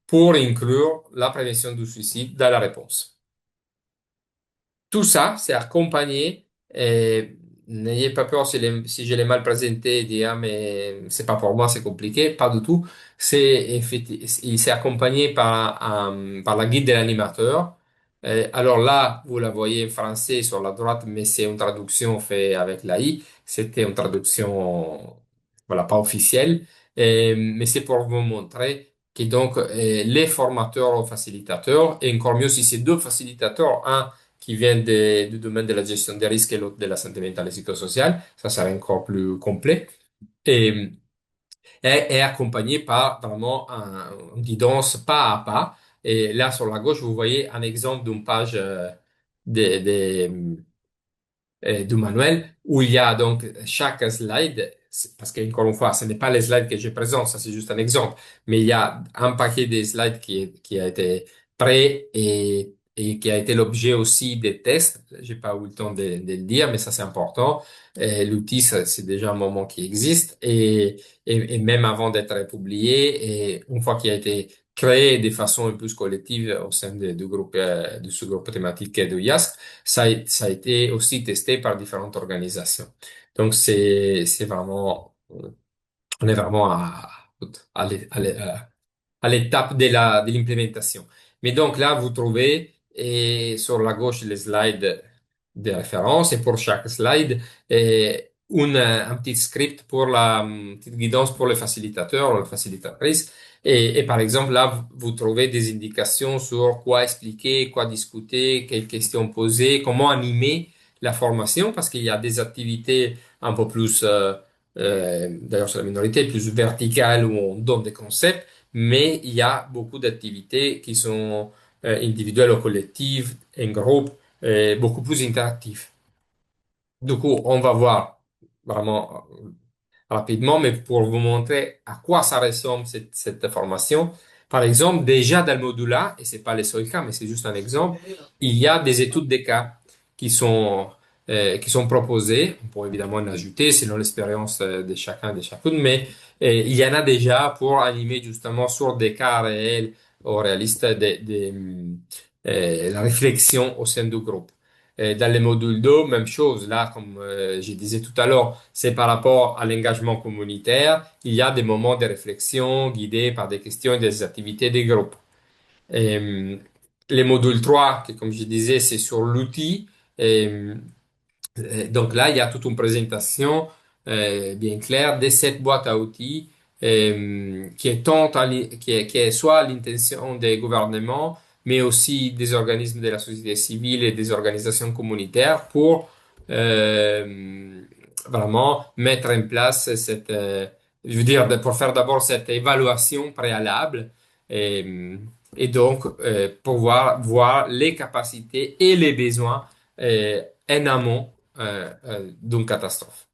Speaker 2: pour inclure la prévention du suicide dans la réponse. Tout ça, c'est accompagné. N'ayez pas peur si je l'ai mal présenté et dire, ah, mais c'est pas pour moi, c'est compliqué. Pas du tout. Il s'est accompagné par la guide de l'animateur. Alors là, vous la voyez en français sur la droite, mais c'est une traduction faite avec l'AI. C'était une traduction, voilà, pas officielle. Mais c'est pour vous montrer que donc, les formateurs ou facilitateurs, et encore mieux si c'est deux facilitateurs, un qui vient du domaine de la gestion des risques et l'autre de la santé mentale et psychosociale. Ça serait encore plus complet. Et est accompagné par vraiment une guidance pas à pas. Et là, sur la gauche, vous voyez un exemple d'une page de, de, du manuel où il y a donc chaque slide, parce qu'encore une fois, ce n'est pas les slides que je présente, ça c'est juste un exemple, mais il y a un paquet de slides qui a été prêt et qui a été l'objet aussi des tests. J'ai pas eu le temps de le dire, mais ça c'est important. L'outil, c'est déjà un moment qui existe et même avant d'être publié et une fois qu'il a été créé de façon un peu plus collective au sein du groupe, de ce groupe thématique de YASC, ça a été aussi testé par différentes organisations. Donc, c'est vraiment, on est vraiment à l'étape de l'implémentation. Mais donc là, vous trouvez sur la gauche les slides de référence et pour chaque slide, un petit script pour une petite guidance pour les facilitateurs ou les facilitatrices. Et par exemple, là, vous trouvez des indications sur quoi expliquer, quoi discuter, quelles questions poser, comment animer la formation, parce qu'il y a des activités un peu plus, d'ailleurs c'est la minorité, plus verticales où on donne des concepts, mais il y a beaucoup d'activités qui sont individuelles ou collectives, en groupe, beaucoup plus interactives. Du coup, on va voir vraiment rapidement, mais pour vous montrer à quoi ça ressemble cette formation. Par exemple, déjà dans le module A, et c'est pas les seuls cas, mais c'est juste un exemple, il y a des études des cas qui sont, qui sont proposées. On pourrait évidemment en ajouter selon l'expérience de chacun, de chacune, mais il y en a déjà pour animer justement sur des cas réels ou réalistes la réflexion au sein du groupe. Dans les modules 2, même chose. Là, comme je disais tout à l'heure, c'est par rapport à l'engagement communautaire. Il y a des moments de réflexion guidés par des questions et des activités des groupes. Les modules 3, qui, comme je disais, c'est sur l'outil. Et, donc là, il y a toute une présentation bien claire de cette boîte à outils qui est qui est soit l'intention des gouvernements, mais aussi des organismes de la société civile et des organisations communautaires pour vraiment mettre en place je veux dire, pour faire d'abord cette évaluation préalable et, et donc pouvoir voir les capacités et les besoins en amont d'une catastrophe.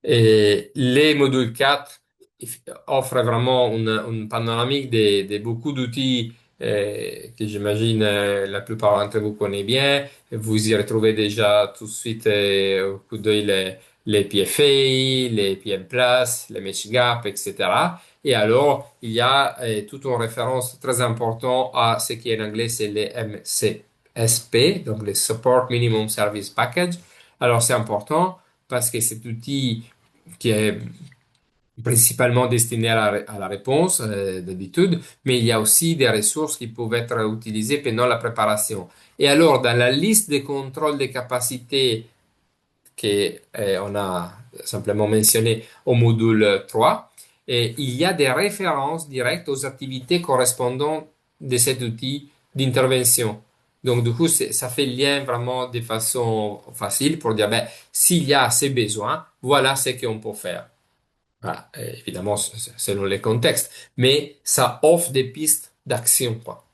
Speaker 2: Et les modules 4 offrent vraiment une panoramique de beaucoup d'outils que j'imagine la plupart d'entre vous connaissez bien. Vous y retrouvez déjà tout de suite au coup d'œil les PFA, les PM Plus, les MeshGap, etc. Et alors, il y a toute une référence très importante à ce qui en anglais c'est les MCSP, donc les Support Minimum Service Package. Alors, c'est important parce que cet outil qui est principalement destiné à la réponse d'habitude, mais il y a aussi des ressources qui peuvent être utilisées pendant la préparation. Et alors, dans la liste des contrôles de capacité qu'on a simplement mentionné au module 3, et il y a des références directes aux activités correspondantes de cet outil d'intervention. Donc, du coup, ça fait le lien vraiment de façon facile pour dire, ben, s'il y a ces besoins, voilà ce qu'on peut faire. Voilà. Évidemment, selon les contextes, mais ça offre des pistes d'action, quoi.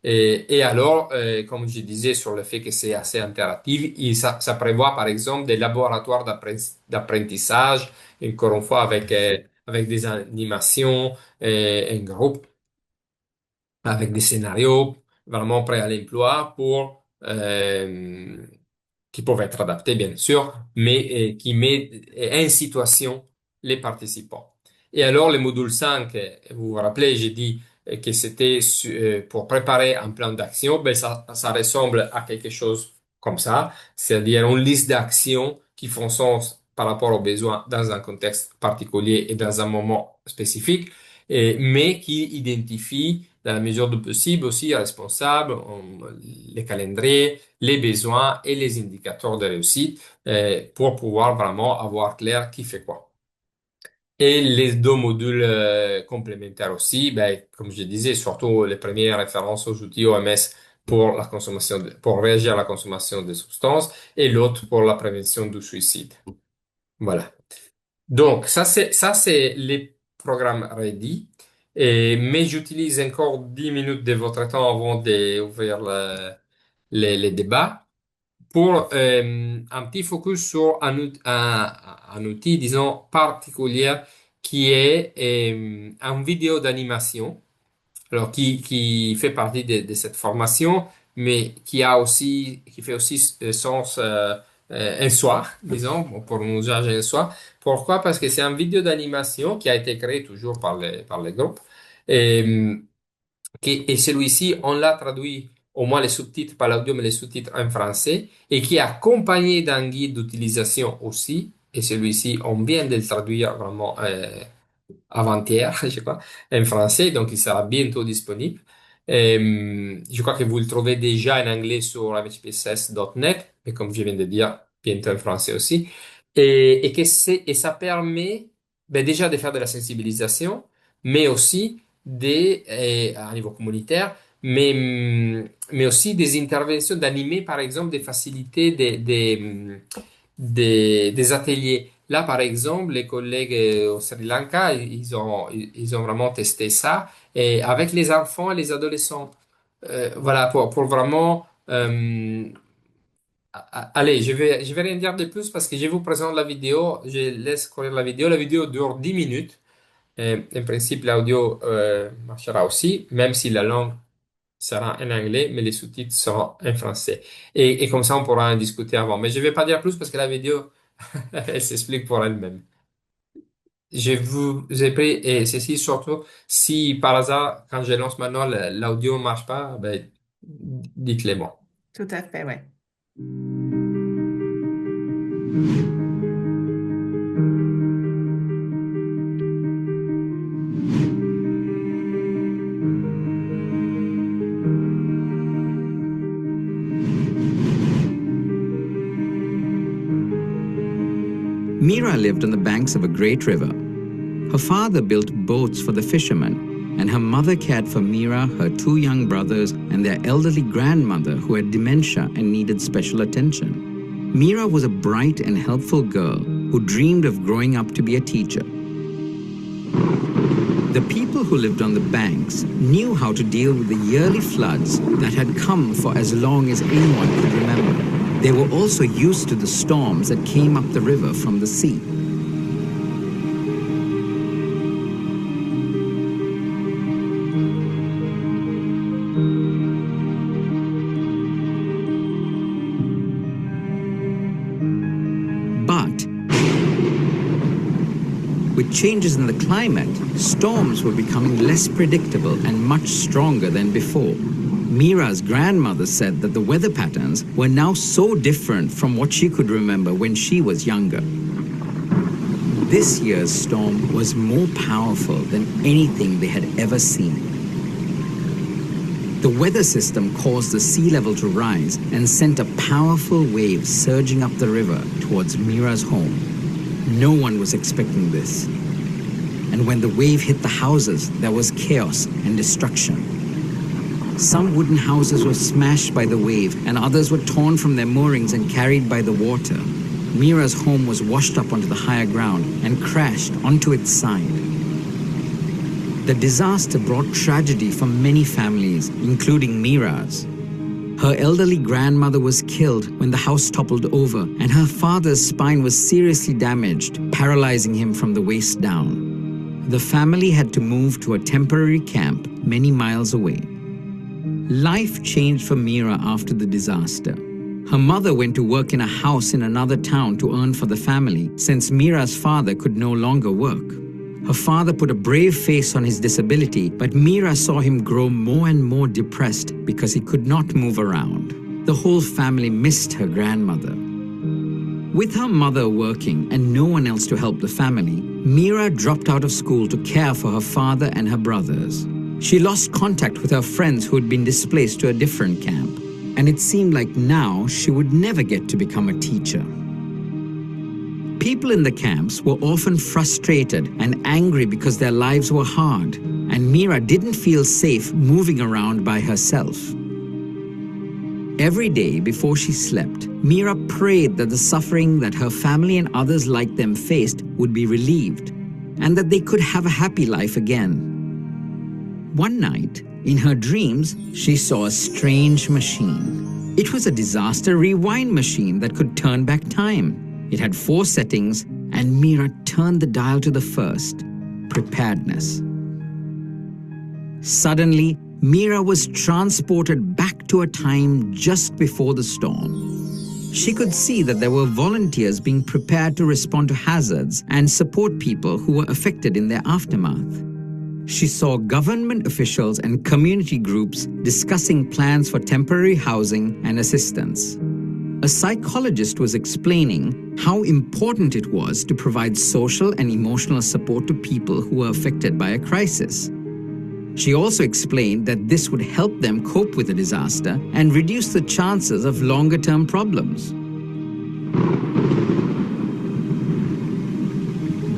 Speaker 2: Et alors, comme je disais sur le fait que c'est assez interactif, ça prévoit par exemple des laboratoires d'apprentissage, encore une fois avec des animations, un groupe avec des scénarios vraiment prêts à l'emploi qui peuvent être adaptés bien sûr, mais qui met en situation les participants. Et alors, le module 5, vous vous rappelez, j'ai dit que c'était pour préparer un plan d'action, ben ça ressemble à quelque chose comme ça, c'est-à-dire une liste d'actions qui font sens par rapport aux besoins dans un contexte particulier et dans un moment spécifique, mais qui identifie dans la mesure du possible aussi les responsables, les calendriers, les besoins et les indicateurs de réussite pour pouvoir vraiment avoir clair qui fait quoi. Et les deux modules complémentaires aussi, ben, comme je disais, surtout les premières références aux outils OMS pour la consommation, pour réagir à la consommation de substances et l'autre pour la prévention du suicide. Voilà. Donc, ça, c'est les programmes ready. Mais j'utilise encore 10 minutes de votre temps avant d'ouvrir les débats pour un petit focus sur un outil, disons, particulier qui est une vidéo d'animation alors qui fait partie de cette formation, mais qui fait aussi sens un soir, disons, bon, pour un usage un soir. Pourquoi? Parce que c'est une vidéo d'animation qui a été créée toujours par les groupes. Et, et celui-ci, on l'a traduit, au moins les sous-titres, pas l'audio, mais les sous-titres en français, et qui est accompagné d'un guide d'utilisation aussi. Et celui-ci, on vient de le traduire vraiment avant-hier, je crois, en français, donc il sera bientôt disponible. Je crois que vous le trouvez déjà en anglais sur mhpss.net, mais comme je viens de dire, bientôt en français aussi. Et ça permet ben, déjà de faire de la sensibilisation, mais aussi à niveau communautaire, mais aussi des interventions, d'animer par exemple des facilités, des ateliers. Là, par exemple, les collègues au Sri Lanka, ils ont vraiment testé ça et avec les enfants et les adolescents. Voilà, pour vraiment... allez, je vais rien dire de plus parce que je vous présente la vidéo. Je laisse courir la vidéo. La vidéo dure 10 minutes. En principe, l'audio marchera aussi, même si la langue sera en anglais, mais les sous-titres seront en français. Et comme ça, on pourra en discuter avant. Mais je ne vais pas dire plus parce que la vidéo, elle s'explique pour elle-même. Je vous ai pris, et ceci surtout, si par hasard, quand je lance maintenant, l'audio ne marche pas, ben, dites-le moi.
Speaker 1: Tout à fait, ouais.
Speaker 3: Mira lived on the banks of a great river. Her father built boats for the fishermen, and her mother cared for Mira, her two young brothers, and their elderly grandmother who had dementia and needed special attention. Mira was a bright and helpful girl who dreamed of growing up to be a teacher. The people who lived on the banks knew how to deal with the yearly floods that had come for as long as anyone could remember. They were also used to the storms that came up the river from the sea. But with changes in the climate, storms were becoming less predictable and much stronger than before. Mira's grandmother said that the weather patterns were now so different from what she could remember when she was younger. This year's storm was more powerful than anything they had ever seen. The weather system caused the sea level to rise and sent a powerful wave surging up the river towards Mira's home. No one was expecting this. And when the wave hit the houses, there was chaos and destruction. Some wooden houses were smashed by the wave, and others were torn from their moorings and carried by the water. Mira's home was washed up onto the higher ground and crashed onto its side. The disaster brought tragedy for many families, including Mira's. Her elderly grandmother was killed when the house toppled over, and her father's spine was seriously damaged, paralyzing him from the waist down. The family had to move to a temporary camp many miles away. Life changed for Mira after the disaster. Her mother went to work in a house in another town to earn for the family, since Mira's father could no longer work. Her father put a brave face on his disability, but Mira saw him grow more and more depressed because he could not move around. The whole family missed her grandmother. With her mother working and no one else to help the family, Mira dropped out of school to care for her father and her brothers. She lost contact with her friends who had been displaced to a different camp, and it seemed like now she would never get to become a teacher. People in the camps were often frustrated and angry because their lives were hard, and Mira didn't feel safe moving around by herself. Every day before she slept, Mira prayed that the suffering that her family and others like them faced would be relieved, and that they could have a happy life again. One night, in her dreams, she saw a strange machine. It was a disaster rewind machine that could turn back time. It had 4 settings, and Mira turned the dial to the first, preparedness. Suddenly, Mira was transported back to a time just before the storm. She could see that there were volunteers being prepared to respond to hazards and support people who were affected in their aftermath. She saw government officials and community groups discussing plans for temporary housing and assistance. A psychologist was explaining how important it was to provide social and emotional support to people who were affected by a crisis. She also explained that this would help them cope with the disaster and reduce the chances of longer-term problems.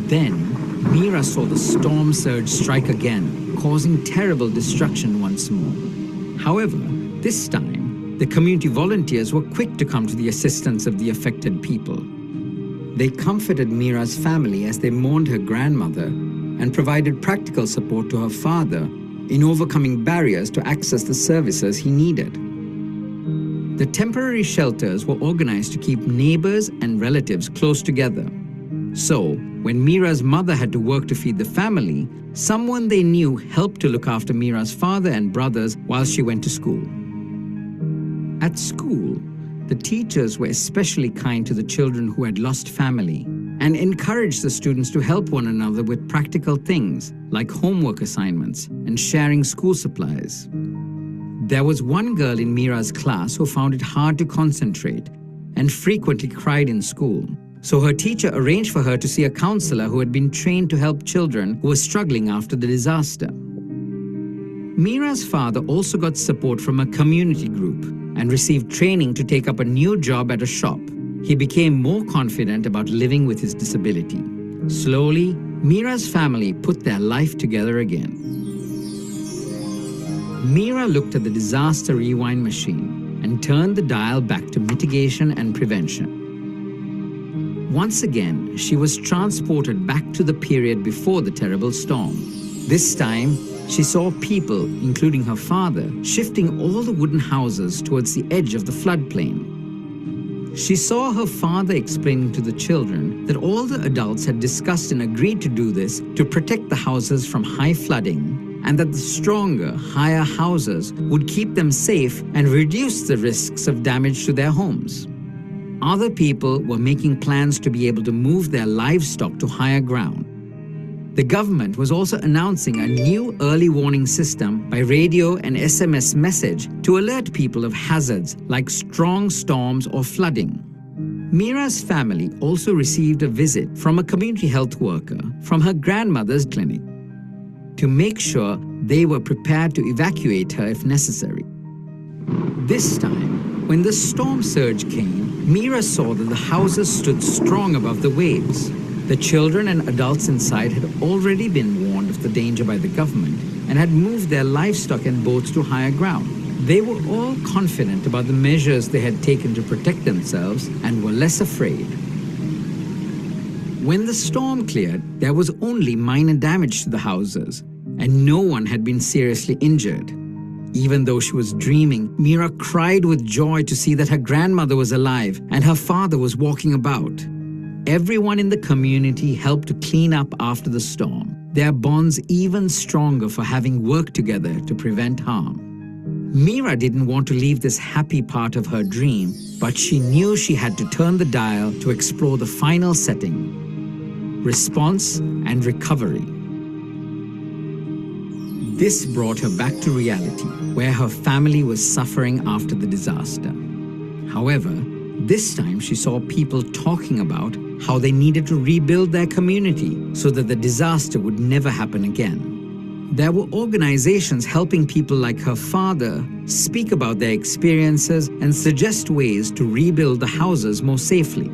Speaker 3: Then, Mira saw the storm surge strike again, causing terrible destruction once more. However, this time, the community volunteers were quick to come to the assistance of the affected people. They comforted Mira's family as they mourned her grandmother and provided practical support to her father in overcoming barriers to access the services he needed. The temporary shelters were organized to keep neighbors and relatives close together. So, when Mira's mother had to work to feed the family, someone they knew helped to look after Mira's father and brothers while she went to school. At school, the teachers were especially kind to the children who had lost family and encouraged the students to help one another with practical things like homework assignments and sharing school supplies. There was one girl in Mira's class who found it hard to concentrate and frequently cried in school. So her teacher arranged for her to see a counselor who had been trained to help children who were struggling after the disaster. Mira's father also got support from a community group and received training to take up a new job at a shop. He became more confident about living with his disability. Slowly, Mira's family put their life together again. Mira looked at the disaster rewind machine and turned the dial back to mitigation and prevention. Once again, she was transported back to the period before the terrible storm. This time, she saw people, including her father, shifting all the wooden houses towards the edge of the floodplain. She saw her father explaining to the children that all the adults had discussed and agreed to do this to protect the houses from high flooding, and that the stronger, higher houses would keep them safe and reduce the risks of damage to their homes. Other people were making plans to be able to move their livestock to higher ground. The government was also announcing a new early warning system by radio and SMS message to alert people of hazards like strong storms or flooding. Mira's family also received a visit from a community health worker from her grandmother's clinic to make sure they were prepared to evacuate her if necessary. This time, when the storm surge came, Mira saw that the houses stood strong above the waves. The children and adults inside had already been warned of the danger by the government and had moved their livestock and boats to higher ground. They were all confident about the measures they had taken to protect themselves and were less afraid. When the storm cleared, there was only minor damage to the houses, and no one had been seriously injured. Even though she was dreaming, Mira cried with joy to see that her grandmother was alive and her father was walking about. Everyone in the community helped to clean up after the storm, their bonds even stronger for having worked together to prevent harm. Mira didn't want to leave this happy part of her dream, but she knew she had to turn the dial to explore the final setting: response and recovery. This brought her back to reality, where her family was suffering after the disaster. However, this time she saw people talking about how they needed to rebuild their community so that the disaster would never happen again. There were organizations helping people like her father speak about their experiences and suggest ways to rebuild the houses more safely.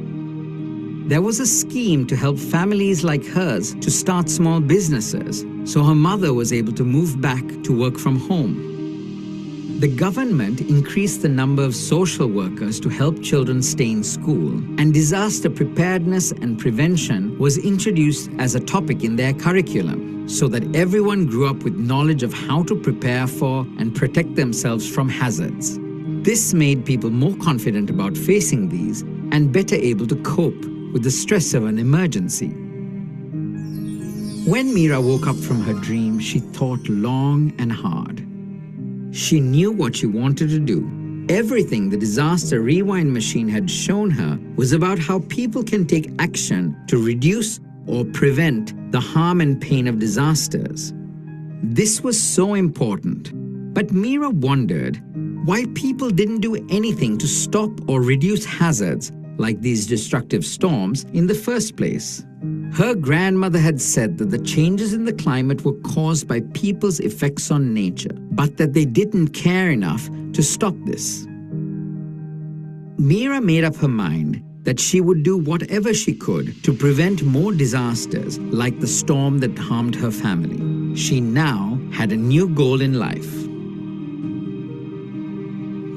Speaker 3: There was a scheme to help families like hers to start small businesses, so her mother was able to move back to work from home. The government increased the number of social workers to help children stay in school, and disaster preparedness and prevention was introduced as a topic in their curriculum, so that everyone grew up with knowledge of how to prepare for and protect themselves from hazards. This made people more confident about facing these and better able to cope with the stress of an emergency. When Mira woke up from her dream, she thought long and hard. She knew what she wanted to do. Everything the Disaster Rewind machine had shown her was about how people can take action to reduce or prevent the harm and pain of disasters. This was so important, but Mira wondered why people didn't do anything to stop or reduce hazards like these destructive storms in the first place. Her grandmother had said that the changes in the climate were caused by people's effects on nature, but that they didn't care enough to stop this. Mira made up her mind that she would do whatever she could to prevent more disasters like the storm that harmed her family. She now had a new goal in life.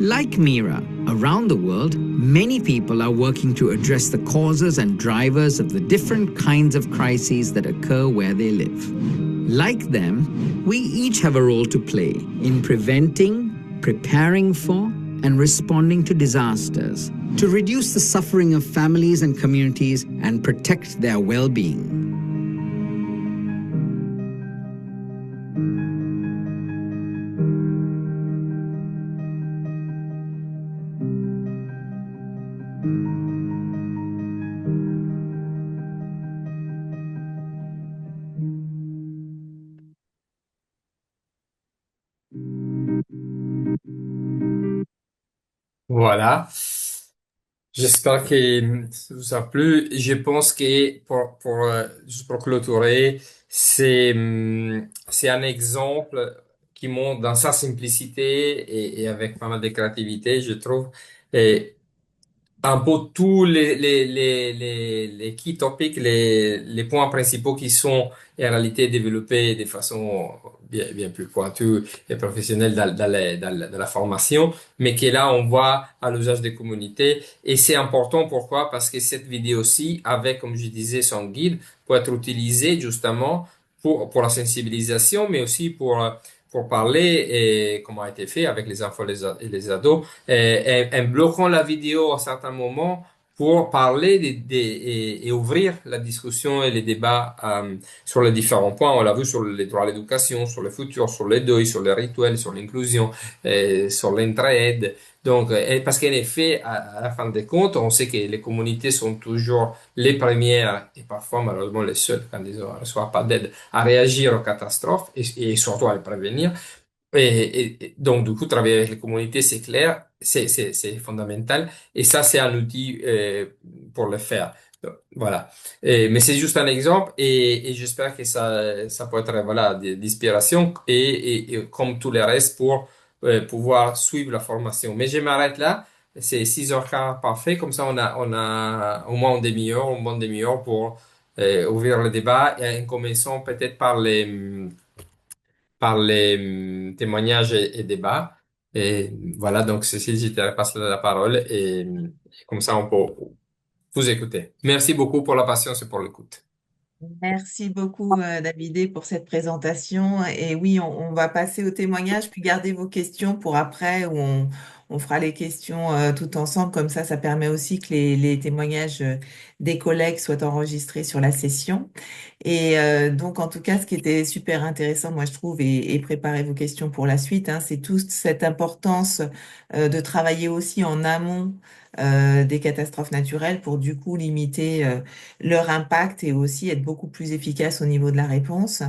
Speaker 3: Like Mira, around the world, many people are working to address the causes and drivers of the different kinds of crises that occur where they live. Like them, we each have a role to play in preventing, preparing for, and responding to disasters, to reduce the suffering of families and communities and protect their well-being.
Speaker 2: Voilà. J'espère que ça vous a plu. Je pense que juste pour clôturer, c'est un exemple qui montre dans sa simplicité et avec pas mal de créativité, je trouve, et un peu tous les key topics, les points principaux qui sont en réalité développés de façon bien plus pointue et professionnelle dans la formation, mais que là, on voit à l'usage des communautés. Et c'est important, pourquoi? Parce que cette vidéo-ci, avec, comme je disais, son guide, peut être utilisée justement pour la sensibilisation, mais aussi pour parler et comment a été fait avec les enfants et les ados, en bloquant la vidéo à certains moments pour parler et ouvrir la discussion et les débats sur les différents points. On l'a vu sur les droits à l'éducation, sur le futur, sur les deuils, sur les rituels, sur l'inclusion, sur l'entraide. Donc, parce qu'en effet, à la fin des comptes, on sait que les communautés sont toujours les premières et parfois malheureusement les seules quand ils ne reçoivent pas d'aide à réagir aux catastrophes et surtout à les prévenir. Donc, du coup, travailler avec les communautés, c'est clair, c'est fondamental. Et ça, c'est un outil pour le faire. Donc, voilà. Mais c'est juste un exemple et j'espère que ça peut être voilà, d'inspiration et comme tous les restes pour pouvoir suivre la formation. Mais je m'arrête là. C'est 6h15 parfait. Comme ça, on a au moins une demi-heure pour ouvrir le débat et en commençant peut-être par les témoignages et débats. Et voilà, donc Cécile, je te repasse la parole et comme ça on peut vous écouter. Merci beaucoup pour la patience et pour l'écoute.
Speaker 1: Merci beaucoup, Davidé, pour cette présentation. Et oui, on va passer au témoignage, puis garder vos questions pour après, où on fera les questions tout ensemble. Comme ça permet aussi que les témoignages des collègues soient enregistrés sur la session. Et donc, en tout cas, ce qui était super intéressant, moi, je trouve, et préparer vos questions pour la suite, hein, c'est toute cette importance de travailler aussi en amont des catastrophes naturelles pour du coup limiter leur impact et aussi être beaucoup plus efficace au niveau de la réponse.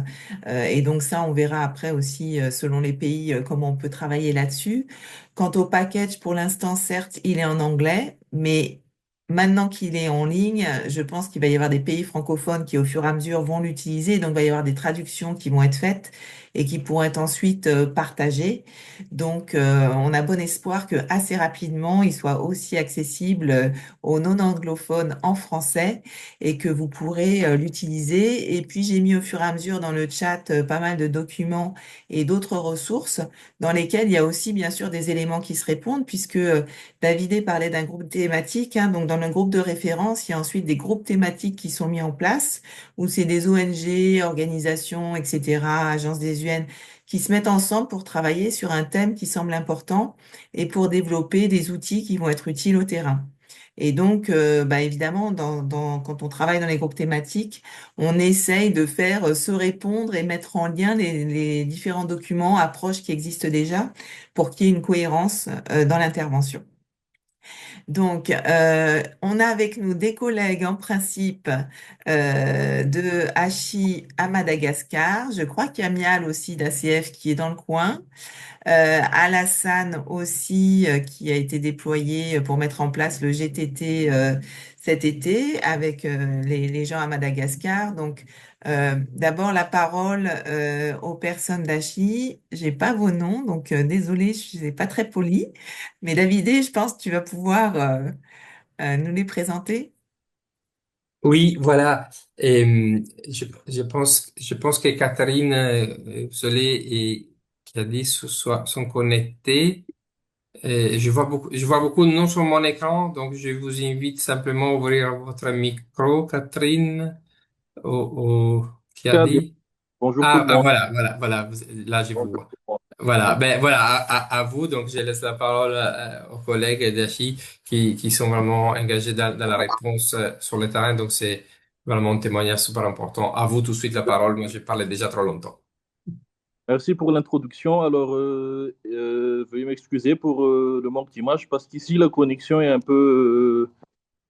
Speaker 1: Et donc ça, on verra après aussi, selon les pays, comment on peut travailler là-dessus. Quant au package, pour l'instant, certes, il est en anglais, mais maintenant qu'il est en ligne, je pense qu'il va y avoir des pays francophones qui, au fur et à mesure, vont l'utiliser. Donc, il va y avoir des traductions qui vont être faites et qui pourront être ensuite partagées. Donc, on a bon espoir que assez rapidement, il soit aussi accessible aux non-anglophones en français et que vous pourrez l'utiliser. Et puis, j'ai mis au fur et à mesure dans le chat pas mal de documents et d'autres ressources dans lesquelles il y a aussi, bien sûr, des éléments qui se répondent puisque Davidé parlait d'un groupe thématique, hein, donc dans le groupe de référence, il y a ensuite des groupes thématiques qui sont mis en place, où c'est des ONG, organisations, etc., agences des UN, qui se mettent ensemble pour travailler sur un thème qui semble important et pour développer des outils qui vont être utiles au terrain. Et donc, bah, évidemment, quand on travaille dans les groupes thématiques, on essaye de faire se répondre et mettre en lien les différents documents, approches qui existent déjà pour qu'il y ait une cohérence dans l'intervention. Donc, on a avec nous des collègues en principe de Hachi à Madagascar. Je crois qu'il y a Mial aussi d'ACF qui est dans le coin. Alassane aussi qui a été déployé pour mettre en place le GTT cet été avec les gens à Madagascar. Donc, d'abord la parole aux personnes d'Achi. J'ai pas vos noms, donc désolée, je suis pas très polie. Mais Davidé, je pense que tu vas pouvoir nous les présenter.
Speaker 2: Oui, voilà. Et, je pense que Catherine Solé et Kiadi sont connectés. Je vois beaucoup de noms sur mon écran, donc je vous invite simplement à ouvrir votre micro, Catherine, qui a
Speaker 4: Très bien.
Speaker 2: dit.
Speaker 4: Bonjour tout
Speaker 2: Ah,
Speaker 4: le monde.
Speaker 2: voilà, là je vous
Speaker 4: Bonjour
Speaker 2: vois.
Speaker 4: tout le monde.
Speaker 2: Voilà, ben voilà, à vous, donc je laisse la parole aux collègues d'Achi qui sont vraiment engagés dans la réponse sur le terrain, donc c'est vraiment un témoignage super important. À vous tout de suite la parole, moi je parlais déjà trop longtemps.
Speaker 4: Merci pour l'introduction. Alors, veuillez m'excuser pour le manque d'image parce qu'ici, la connexion est un peu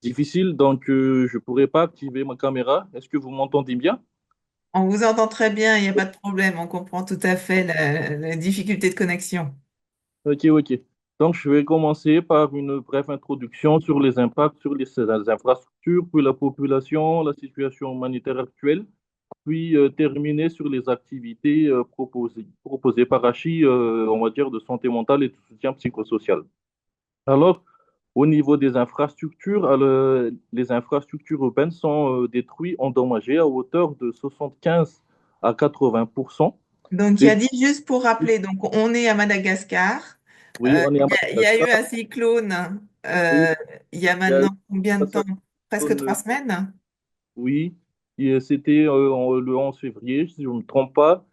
Speaker 4: difficile, donc je ne pourrais pas activer ma caméra. Est-ce que vous m'entendez bien?
Speaker 1: On vous entend très bien, il n'y a pas de problème. On comprend tout à fait la difficulté de connexion.
Speaker 4: Ok, ok. Donc, je vais commencer par une brève introduction sur les impacts sur les infrastructures, puis la population, la situation humanitaire actuelle, puis terminer sur les activités proposées par Hachi, on va dire, de santé mentale et de soutien psychosocial. Alors, au niveau des infrastructures, les infrastructures urbaines sont détruites, endommagées à hauteur de 75 à 80%.
Speaker 1: Donc, il
Speaker 4: Les-
Speaker 1: a dit juste pour rappeler, donc on est à Madagascar.
Speaker 4: oui, on est à
Speaker 1: Il y a eu
Speaker 4: Madagascar.
Speaker 1: un cyclone
Speaker 4: Oui,
Speaker 1: il y a
Speaker 4: il y a eu
Speaker 1: maintenant combien de
Speaker 4: un
Speaker 1: temps? Presque trois
Speaker 4: cyclone,
Speaker 1: semaines?
Speaker 4: oui, et c'était le 11 février, si je ne me trompe pas.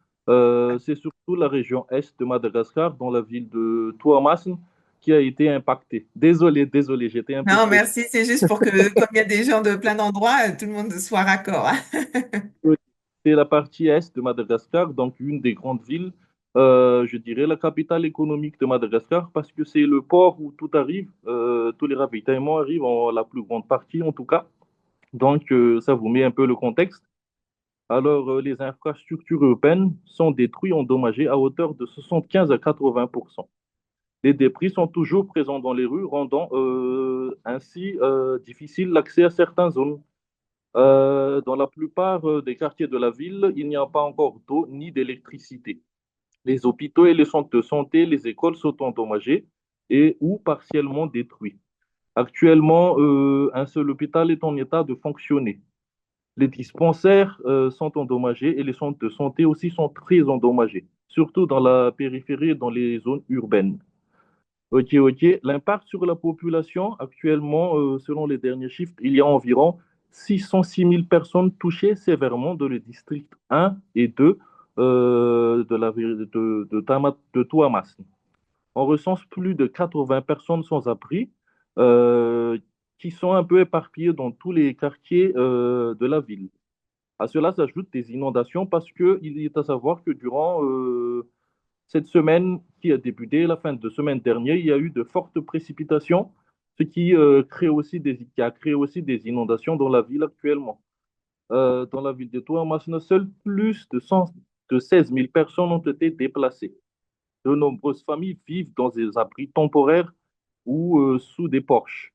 Speaker 4: C'est surtout la région est de Madagascar, dans la ville de Tuamasin, qui a été impactée. Désolé, j'étais un peu
Speaker 1: Non,
Speaker 4: stressé.
Speaker 1: merci, c'est juste pour que, comme il y a des gens de plein d'endroits, tout le monde soit raccord.
Speaker 4: C'est la partie est de Madagascar, donc une des grandes villes, je dirais la capitale économique de Madagascar, parce que c'est le port où tout arrive, tous les ravitaillements arrivent, en la plus grande partie en tout cas. Donc, ça vous met un peu le contexte. Alors, les infrastructures urbaines sont détruites, endommagées à hauteur de 75 à 80%. Les débris sont toujours présents dans les rues, rendant ainsi difficile l'accès à certaines zones. Dans la plupart des quartiers de la ville, il n'y a pas encore d'eau ni d'électricité. Les hôpitaux et les centres de santé, les écoles sont endommagés et ou partiellement détruits. Actuellement, un seul hôpital est en état de fonctionner. Les dispensaires sont endommagés et les centres de santé aussi sont très endommagés, surtout dans la périphérie et dans les zones urbaines. Ok, ok. L'impact sur la population, actuellement, selon les derniers chiffres, il y a environ 606 000 personnes touchées sévèrement dans le district 1 et 2 de Touamas. On recense plus de 80 personnes sans abri euh, qui sont un peu éparpillées dans tous les quartiers de la ville. À cela s'ajoutent des inondations parce qu'il est à savoir que durant cette semaine qui a débuté, la fin de semaine dernière, il y a eu de fortes précipitations, ce qui, qui a créé aussi des inondations dans la ville actuellement. Dans la ville de Touamasna, seuls plus de 16 000 personnes ont été déplacées. De nombreuses familles vivent dans des abris temporaires ou sous des porches.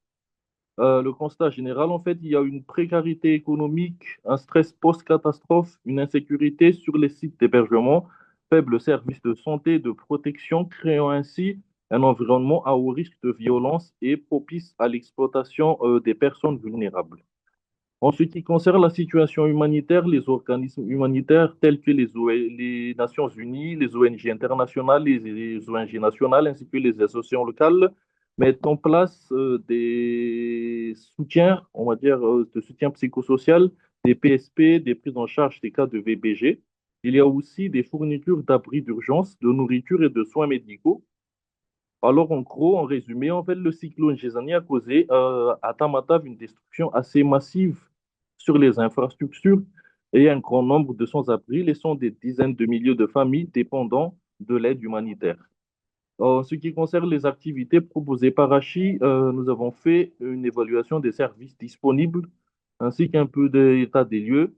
Speaker 4: Le constat général, en fait, il y a une précarité économique, un stress post-catastrophe, une insécurité sur les sites d'hébergement, faibles services de santé, de protection, créant ainsi un environnement à haut risque de violence et propice à l'exploitation des personnes vulnérables. En ce qui concerne la situation humanitaire, les organismes humanitaires tels que les Nations Unies, les ONG internationales, les ONG nationales ainsi que les associations locales mettent en place des soutiens, on va dire, de soutien psychosocial, des PSP, des prises en charge des cas de VBG. Il y a aussi des fournitures d'abris d'urgence, de nourriture et de soins médicaux. Alors, en gros, en résumé, en fait, le cyclone Gézani a causé à Tamatave une destruction assez massive sur les infrastructures et un grand nombre de sans-abri, laissant des dizaines de milliers de familles dépendant de l'aide humanitaire. En ce qui concerne les activités proposées par Hachi, nous avons fait une évaluation des services disponibles ainsi qu'un peu d'état des lieux,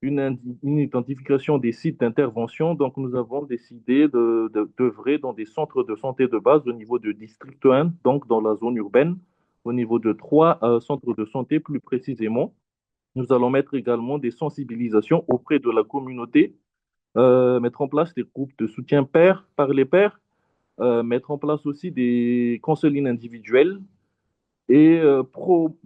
Speaker 4: une identification des sites d'intervention. Donc, nous avons décidé d'œuvrer dans des centres de santé de base au niveau de District 1, donc dans la zone urbaine, au niveau de trois centres de santé plus précisément. Nous allons mettre également des sensibilisations auprès de la communauté, mettre en place des groupes de soutien pairs par les pairs, mettre en place aussi des counselings individuels et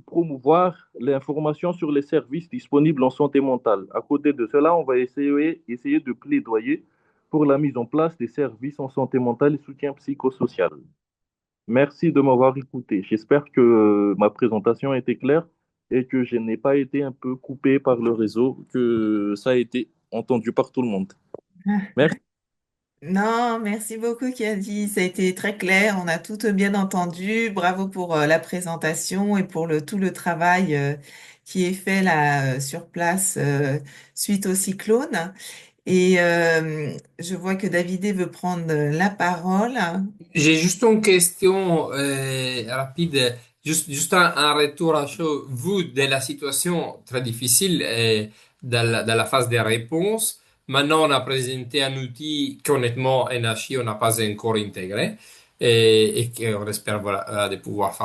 Speaker 4: promouvoir l'information sur les services disponibles en santé mentale. À côté de cela, on va essayer de plaidoyer pour la mise en place des services en santé mentale et soutien psychosocial. Merci de m'avoir écouté. J'espère que ma présentation a été claire et que je n'ai pas été un peu coupé par le réseau, que ça a été entendu par tout le monde. Merci.
Speaker 1: Non, merci beaucoup, Kadi. Ça a été très clair. On a tout bien entendu. Bravo pour la présentation et pour tout le travail qui est fait là sur place suite au cyclone. Et je vois que Davidé veut prendre la parole.
Speaker 2: J'ai juste une question rapide, juste un retour à chaud. Vous, de la situation très difficile dans la phase des réponses, maintenant on a présenté un outil qu'honnêtement, NHI, on n'a pas encore intégré et qu'on espère voilà, de pouvoir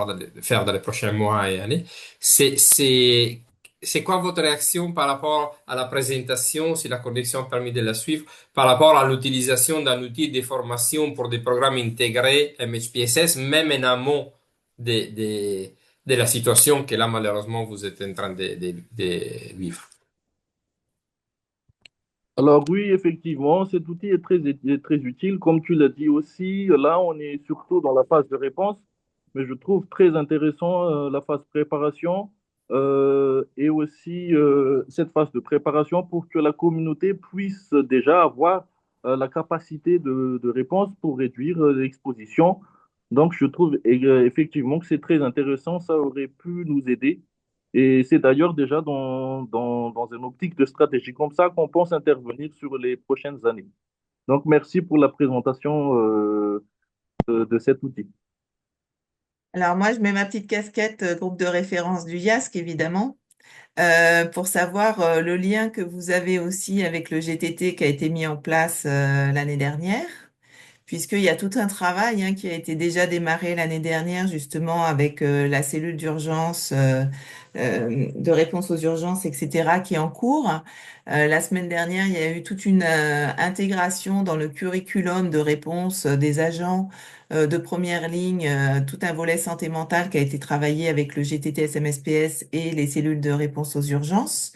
Speaker 2: faire dans les prochains mois et années. C'est, c'est quoi votre réaction par rapport à la présentation, si la connexion a permis de la suivre? Par rapport à l'utilisation d'un outil de formation pour des programmes intégrés MHPSS, même en amont de la situation que là, malheureusement, vous êtes en train de vivre.
Speaker 4: Alors oui, effectivement, cet outil est très utile. Comme tu l'as dit aussi, là, on est surtout dans la phase de réponse, mais je trouve très intéressant la phase préparation et aussi cette phase de préparation pour que la communauté puisse déjà avoir la capacité de réponse pour réduire l'exposition. Donc, je trouve effectivement que c'est très intéressant. Ça aurait pu nous aider et c'est d'ailleurs déjà dans une optique de stratégie comme ça qu'on pense intervenir sur les prochaines années. Donc, merci pour la présentation de cet outil.
Speaker 1: Alors moi, je mets ma petite casquette groupe de référence du YASC, évidemment, pour savoir le lien que vous avez aussi avec le GTT qui a été mis en place l'année dernière. Puisqu'il y a tout un travail qui a été déjà démarré l'année dernière, justement, avec la cellule d'urgence, de réponse aux urgences, etc., qui est en cours. La semaine dernière, il y a eu toute une intégration dans le curriculum de réponse des agents de première ligne, tout un volet santé mentale qui a été travaillé avec le GTT SMSPS et les cellules de réponse aux urgences.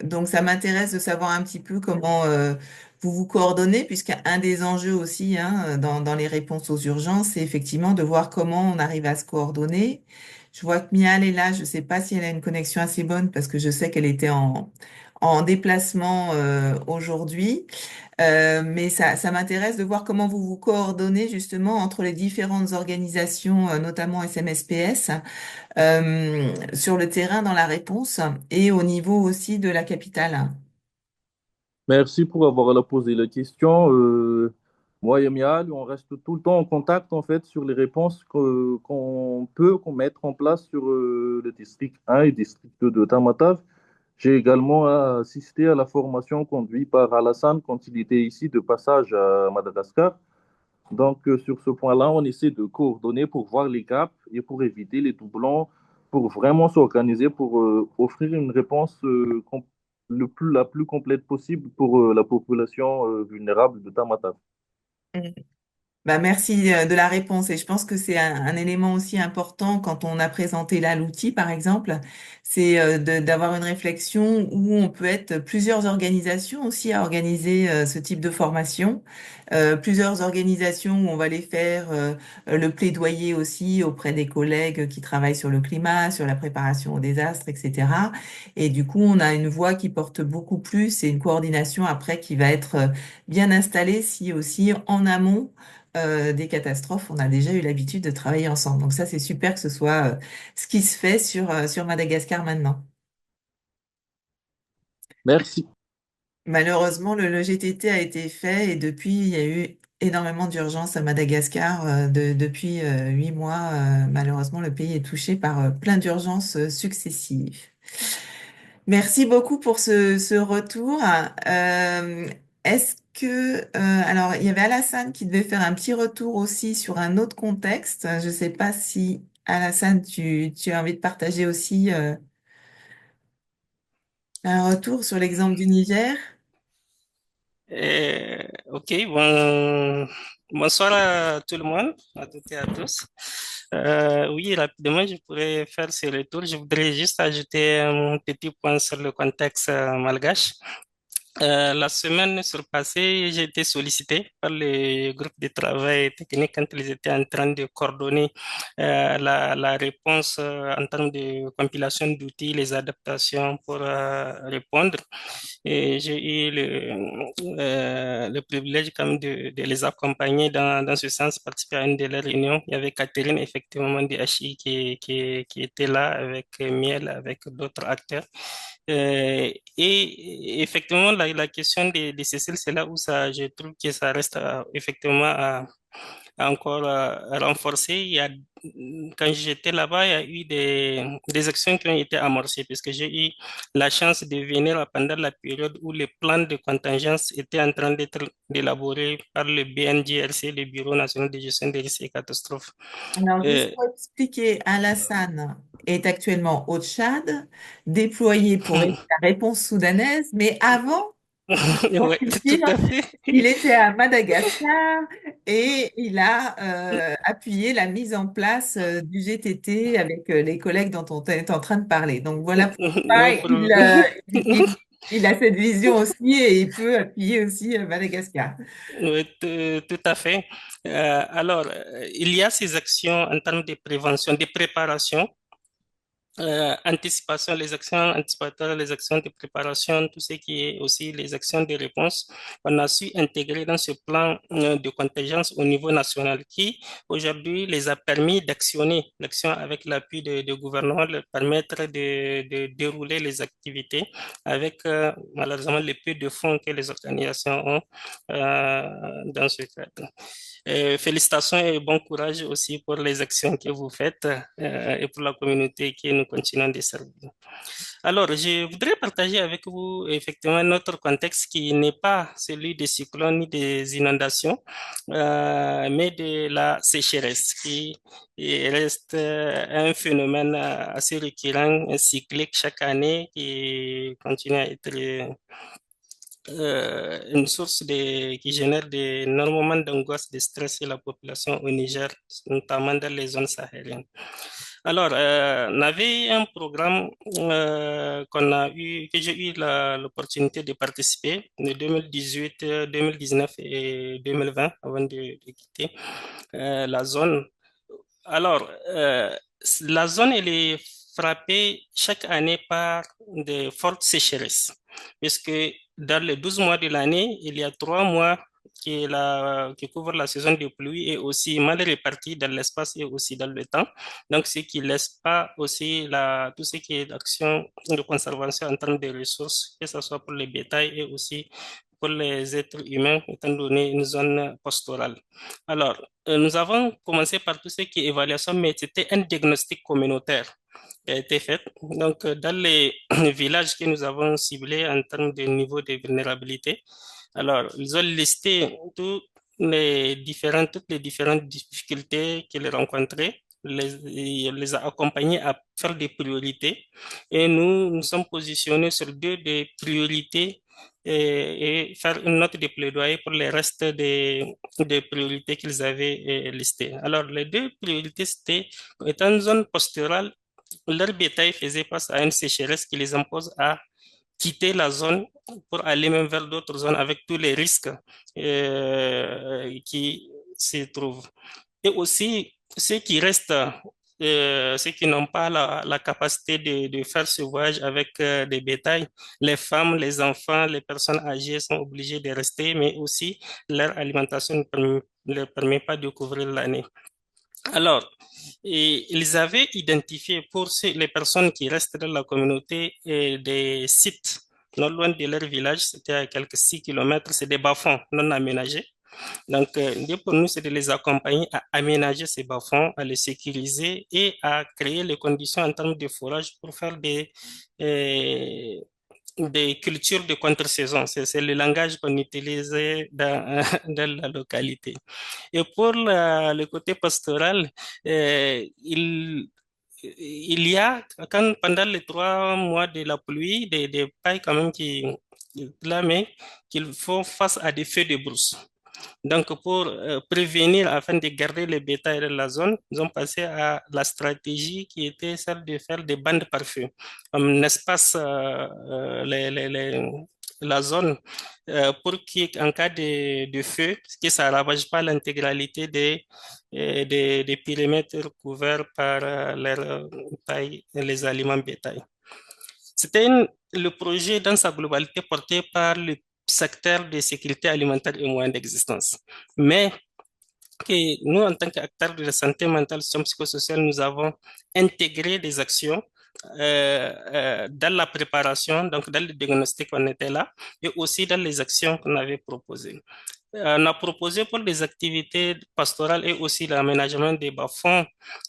Speaker 1: Donc, ça m'intéresse de savoir un petit peu comment vous vous coordonnez, puisqu'un des enjeux aussi hein, dans les réponses aux urgences, c'est effectivement de voir comment on arrive à se coordonner. Je vois que Mial est là, je ne sais pas si elle a une connexion assez bonne, parce que je sais qu'elle était en déplacement aujourd'hui. Mais ça m'intéresse de voir comment vous vous coordonnez justement entre les différentes organisations, notamment SMSPS, sur le terrain dans la réponse et au niveau aussi de la capitale.
Speaker 4: Merci pour avoir posé la question. Moi et Mial, on reste tout le temps en contact en fait sur les réponses qu'on mettre en place sur le district 1 et district 2 de Tamatave. J'ai également assisté à la formation conduite par Alassane quand il était ici de passage à Madagascar. Donc, sur ce point-là, on essaie de coordonner pour voir les gaps et pour éviter les doublons, pour vraiment s'organiser pour offrir une réponse la plus complète possible pour la population vulnérable de Tamatave.
Speaker 1: Bah, merci de la réponse et je pense que c'est un élément aussi important quand on a présenté là l'outil par exemple, c'est d'avoir une réflexion où on peut être plusieurs organisations aussi à organiser ce type de formation, plusieurs organisations où on va les faire le plaidoyer aussi auprès des collègues qui travaillent sur le climat, sur la préparation au désastre, etc. Et du coup on a une voix qui porte beaucoup plus et une coordination après qui va être bien installée si aussi en amont des catastrophes, on a déjà eu l'habitude de travailler ensemble. Donc ça, c'est super que ce soit ce qui se fait sur Madagascar maintenant.
Speaker 4: Merci.
Speaker 1: Malheureusement, le GTT a été fait et depuis, il y a eu énormément d'urgences à Madagascar. Depuis 8 mois, malheureusement, le pays est touché par plein d'urgences successives. Merci beaucoup pour ce retour. Est-ce que, alors, il y avait Alassane qui devait faire un petit retour aussi sur un autre contexte. Je ne sais pas si, Alassane, tu as envie de partager aussi un retour sur l'exemple du Niger.
Speaker 5: Ok, bonsoir à tout le monde, à toutes et à tous. Oui, rapidement, je pourrais faire ce retour. Je voudrais juste ajouter un petit point sur le contexte malgache. La semaine surpassée, j'ai été sollicité par le groupe de travail technique quand ils étaient en train de coordonner la réponse en termes de compilation d'outils, les adaptations pour répondre. Et j'ai eu le privilège quand même de les accompagner dans ce sens, participer à une de leurs réunions. Il y avait Catherine, effectivement, de HI qui était là avec Miel, avec d'autres acteurs. Et effectivement, la question de Cécile, c'est là où ça, je trouve que ça reste effectivement à encore renforcer. Quand j'étais là-bas, il y a eu des actions qui ont été amorcées, puisque j'ai eu la chance de venir pendant la période où les plans de contingence étaient en train d'être élaborés par le BNGRC, le Bureau national de gestion des risques et catastrophes.
Speaker 1: Alors, juste
Speaker 5: Euh,
Speaker 1: pour expliquer, Alassane est actuellement au Tchad, déployé pour aider la réponse soudanaise, mais avant, pour
Speaker 5: oui,
Speaker 1: tout
Speaker 5: tout
Speaker 1: dire,
Speaker 5: à fait.
Speaker 1: il était à Madagascar et il a appuyé la mise en place du GTT avec les collègues dont on est en train de parler. Donc voilà pourquoi
Speaker 5: Non problème.
Speaker 1: il a cette vision aussi et il peut appuyer aussi Madagascar.
Speaker 5: Oui, tout à fait. Alors, il y a ces actions en termes de prévention, de préparation, anticipation, les actions anticipatoires, les actions de préparation, tout ce qui est aussi les actions de réponse. On a su intégrer dans ce plan de contingence au niveau national qui, aujourd'hui, les a permis d'actionner l'action avec l'appui de gouvernement, leur permettre de dérouler les activités avec malheureusement le peu de fonds que les organisations ont dans ce cadre. Félicitations et bon courage aussi pour les actions que vous faites et pour la communauté que nous continuons de servir. Alors, je voudrais partager avec vous effectivement notre contexte qui n'est pas celui des cyclones ni des inondations, mais de la sécheresse qui reste un phénomène assez récurrent, cyclique chaque année qui continue à être une source qui génère énormément d'angoisse, de stress chez la population au Niger, notamment dans les zones sahéliennes. Alors, on avait un programme que j'ai eu l'opportunité de participer de 2018, 2019 et 2020 avant de quitter la zone. Alors, la zone, elle est frappée chaque année par de fortes sécheresses, puisque dans les 12 mois de l'année, il y a 3 mois qui couvrent la saison de pluie et aussi mal répartis dans l'espace et aussi dans le temps. Donc, ce qui laisse pas aussi tout ce qui est action de conservation en termes de ressources, que ce soit pour les bétails et aussi pour les êtres humains, étant donné une zone pastorale. Alors, nous avons commencé par tout ce qui est évaluation, mais c'était un diagnostic communautaire qui a été fait. Donc, dans les villages que nous avons ciblés en termes de niveau de vulnérabilité, alors, ils ont listé toutes les différentes difficultés qu'ils rencontraient, les a accompagnés à faire des priorités. Et nous sommes positionnés sur deux des priorités et faire une note de plaidoyer pour les restes des priorités qu'ils avaient listées. Alors, les deux priorités, c'était, étant une zone pastorale, leur bétail faisait face à une sécheresse qui les impose à quitter la zone pour aller même vers d'autres zones avec tous les risques qui s'y trouvent. Et aussi, ceux qui restent, ceux qui n'ont pas la capacité de faire ce voyage avec des bétails, les femmes, les enfants, les personnes âgées sont obligées de rester, mais aussi leur alimentation ne leur permet pas de couvrir l'année. Alors, ils avaient identifié pour les personnes qui restent dans la communauté des sites non loin de leur village, c'était à quelques 6 kilomètres, c'est des bas-fonds non aménagés. Donc, l'idée pour nous, c'est de les accompagner à aménager ces bas-fonds, à les sécuriser et à créer les conditions en termes de forage pour faire des cultures de contre-saison. C'est le langage qu'on utilisait dans la localité. Et pour le côté pastoral, il y a, pendant les 3 mois de la pluie, des pailles quand même mais qu'il faut face à des feux de brousse. Donc, pour prévenir, afin de garder les bétails de la zone, nous avons passé à la stratégie qui était celle de faire des bandes par feu. Un espace, la zone, pour qu'en cas de feu, que ça ne ravage pas l'intégralité des périmètres couverts par les tailles et les aliments bétail. C'était le projet dans sa globalité porté par le secteur de sécurité alimentaire et moyens d'existence. Mais que nous, en tant qu'acteurs de la santé mentale et psychosociale, nous avons intégré des actions dans la préparation, donc dans le diagnostic, on était là, et aussi dans les actions qu'on avait proposées. On a proposé pour les activités pastorales et aussi l'aménagement des bas-fonds,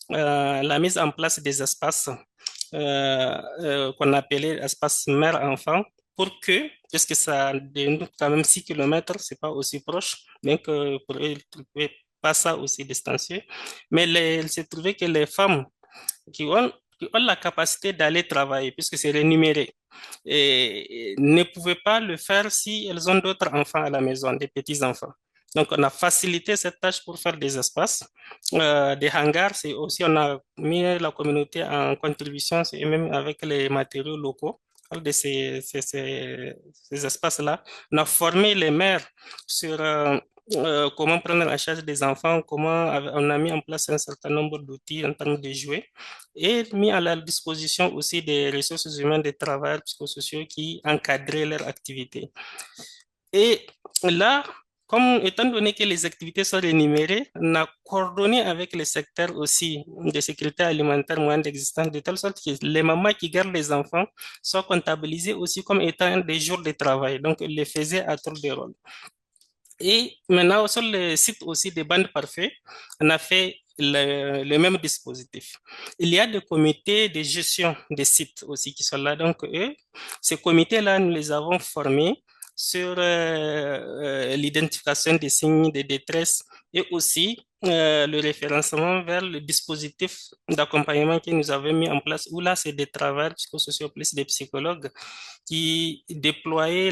Speaker 5: la mise en place des espaces qu'on appelait espaces mère-enfant, pour que, puisque ça dénote quand même 6 kilomètres, c'est pas aussi proche, bien que pour eux, ils ne trouvaient pas ça aussi distancié. Mais il s'est trouvé que les femmes qui ont la capacité d'aller travailler, puisque c'est rémunéré, et ne pouvaient pas le faire si elles ont d'autres enfants à la maison, des petits-enfants. Donc, on a facilité cette tâche pour faire des espaces, des hangars. C'est aussi, on a mis la communauté en contribution, et même avec les matériaux locaux de ces espaces-là. On a formé les mères sur comment prendre en charge des enfants, comment on a mis en place un certain nombre d'outils en termes de jouets et mis à leur disposition aussi des ressources humaines, des travailleurs psychosociaux qui encadraient leur activité. Et là, comme étant donné que les activités sont rémunérées, on a coordonné avec les secteurs aussi de sécurité alimentaire, moyens d'existence, de telle sorte que les mamans qui gardent les enfants soient comptabilisées aussi comme étant des jours de travail. Donc, ils les faisaient à tour de rôle. Et maintenant, sur le site aussi des bandes parfaites, on a fait le même dispositif. Il y a des comités de gestion des sites aussi qui sont là. Donc, ces comités-là, nous les avons formés sur l'identification des signes de détresse et aussi le référencement vers le dispositif d'accompagnement que nous avons mis en place, où là, c'est des travailleurs psychosociaux plus des psychologues qui déployaient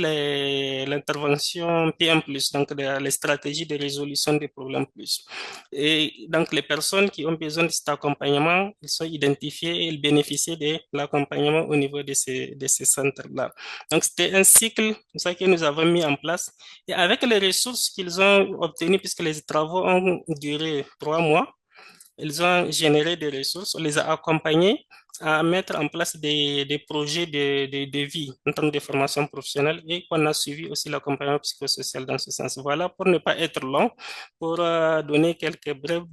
Speaker 5: l'intervention PM+, donc les stratégies de résolution des problèmes plus. Et donc, les personnes qui ont besoin de cet accompagnement, ils sont identifiés et ils bénéficient de l'accompagnement au niveau de ces centres-là. Donc, c'était un cycle, c'est ça que nous avons mis en place. Et avec les ressources qu'ils ont obtenues, puisque les travaux ont duré 3 mois, ils ont généré des ressources, on les a accompagnés à mettre en place des projets de vie en termes de formation professionnelle et on a suivi aussi l'accompagnement psychosocial dans ce sens. Voilà, pour ne pas être long, pour donner quelques brèves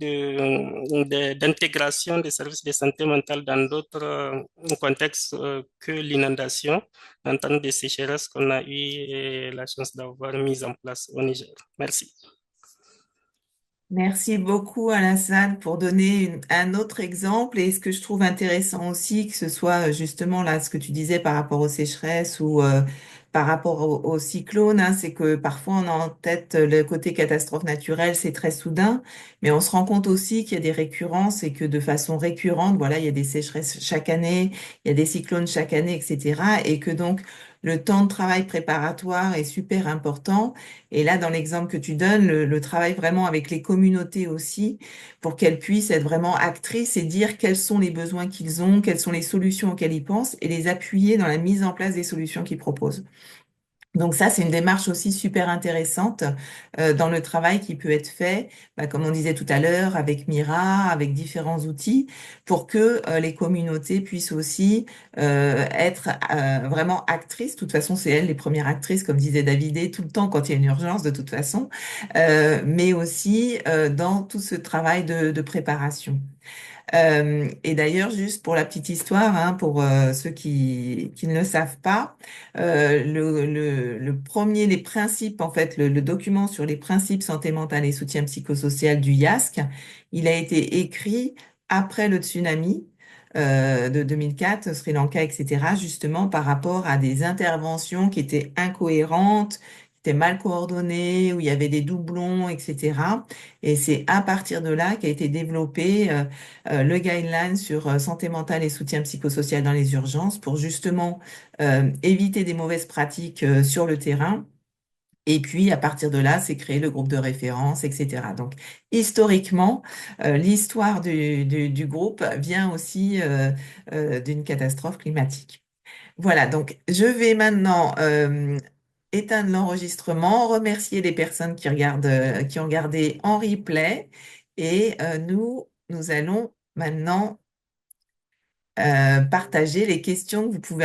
Speaker 5: d'intégration des services de santé mentale dans d'autres contextes que l'inondation, en termes de sécheresse qu'on a eu la chance d'avoir mise en place au Niger. Merci.
Speaker 1: Merci beaucoup Alassane pour donner un autre exemple et ce que je trouve intéressant aussi, que ce soit justement là ce que tu disais par rapport aux sécheresses ou par rapport aux cyclones, hein, c'est que parfois on a en tête le côté catastrophe naturelle, c'est très soudain, mais on se rend compte aussi qu'il y a des récurrences et que de façon récurrente, voilà, il y a des sécheresses chaque année, il y a des cyclones chaque année, etc. Et que donc le temps de travail préparatoire est super important. Et là, dans l'exemple que tu donnes, le travail vraiment avec les communautés aussi, pour qu'elles puissent être vraiment actrices et dire quels sont les besoins qu'ils ont, quelles sont les solutions auxquelles ils pensent, et les appuyer dans la mise en place des solutions qu'ils proposent. Donc ça, c'est une démarche aussi super intéressante dans le travail qui peut être fait, bah, comme on disait tout à l'heure, avec Mira, avec différents outils, pour que les communautés puissent aussi être vraiment actrices. De toute façon, c'est elles les premières actrices, comme disait David, tout le temps quand il y a une urgence, de toute façon, mais aussi dans tout ce travail de préparation. Et d'ailleurs, juste pour la petite histoire, hein, pour ceux qui ne le savent pas, le premier, les principes, en fait, le document sur les principes santé mentale et soutien psychosocial du IASC, il a été écrit après le tsunami de 2004, Sri Lanka, etc., justement par rapport à des interventions qui étaient incohérentes, qui étaient mal coordonnées, où il y avait des doublons, etc. Et c'est à partir de là qu'a été développé le guideline sur santé mentale et soutien psychosocial dans les urgences pour justement éviter des mauvaises pratiques sur le terrain. Et puis, à partir de là, c'est créé le groupe de référence, etc. Donc, historiquement, l'histoire du groupe vient aussi d'une catastrophe climatique. Voilà, donc je vais maintenant éteindre l'enregistrement, remercier les personnes qui regardent, qui ont regardé en replay, et nous allons maintenant partager les questions que vous pouvez avoir.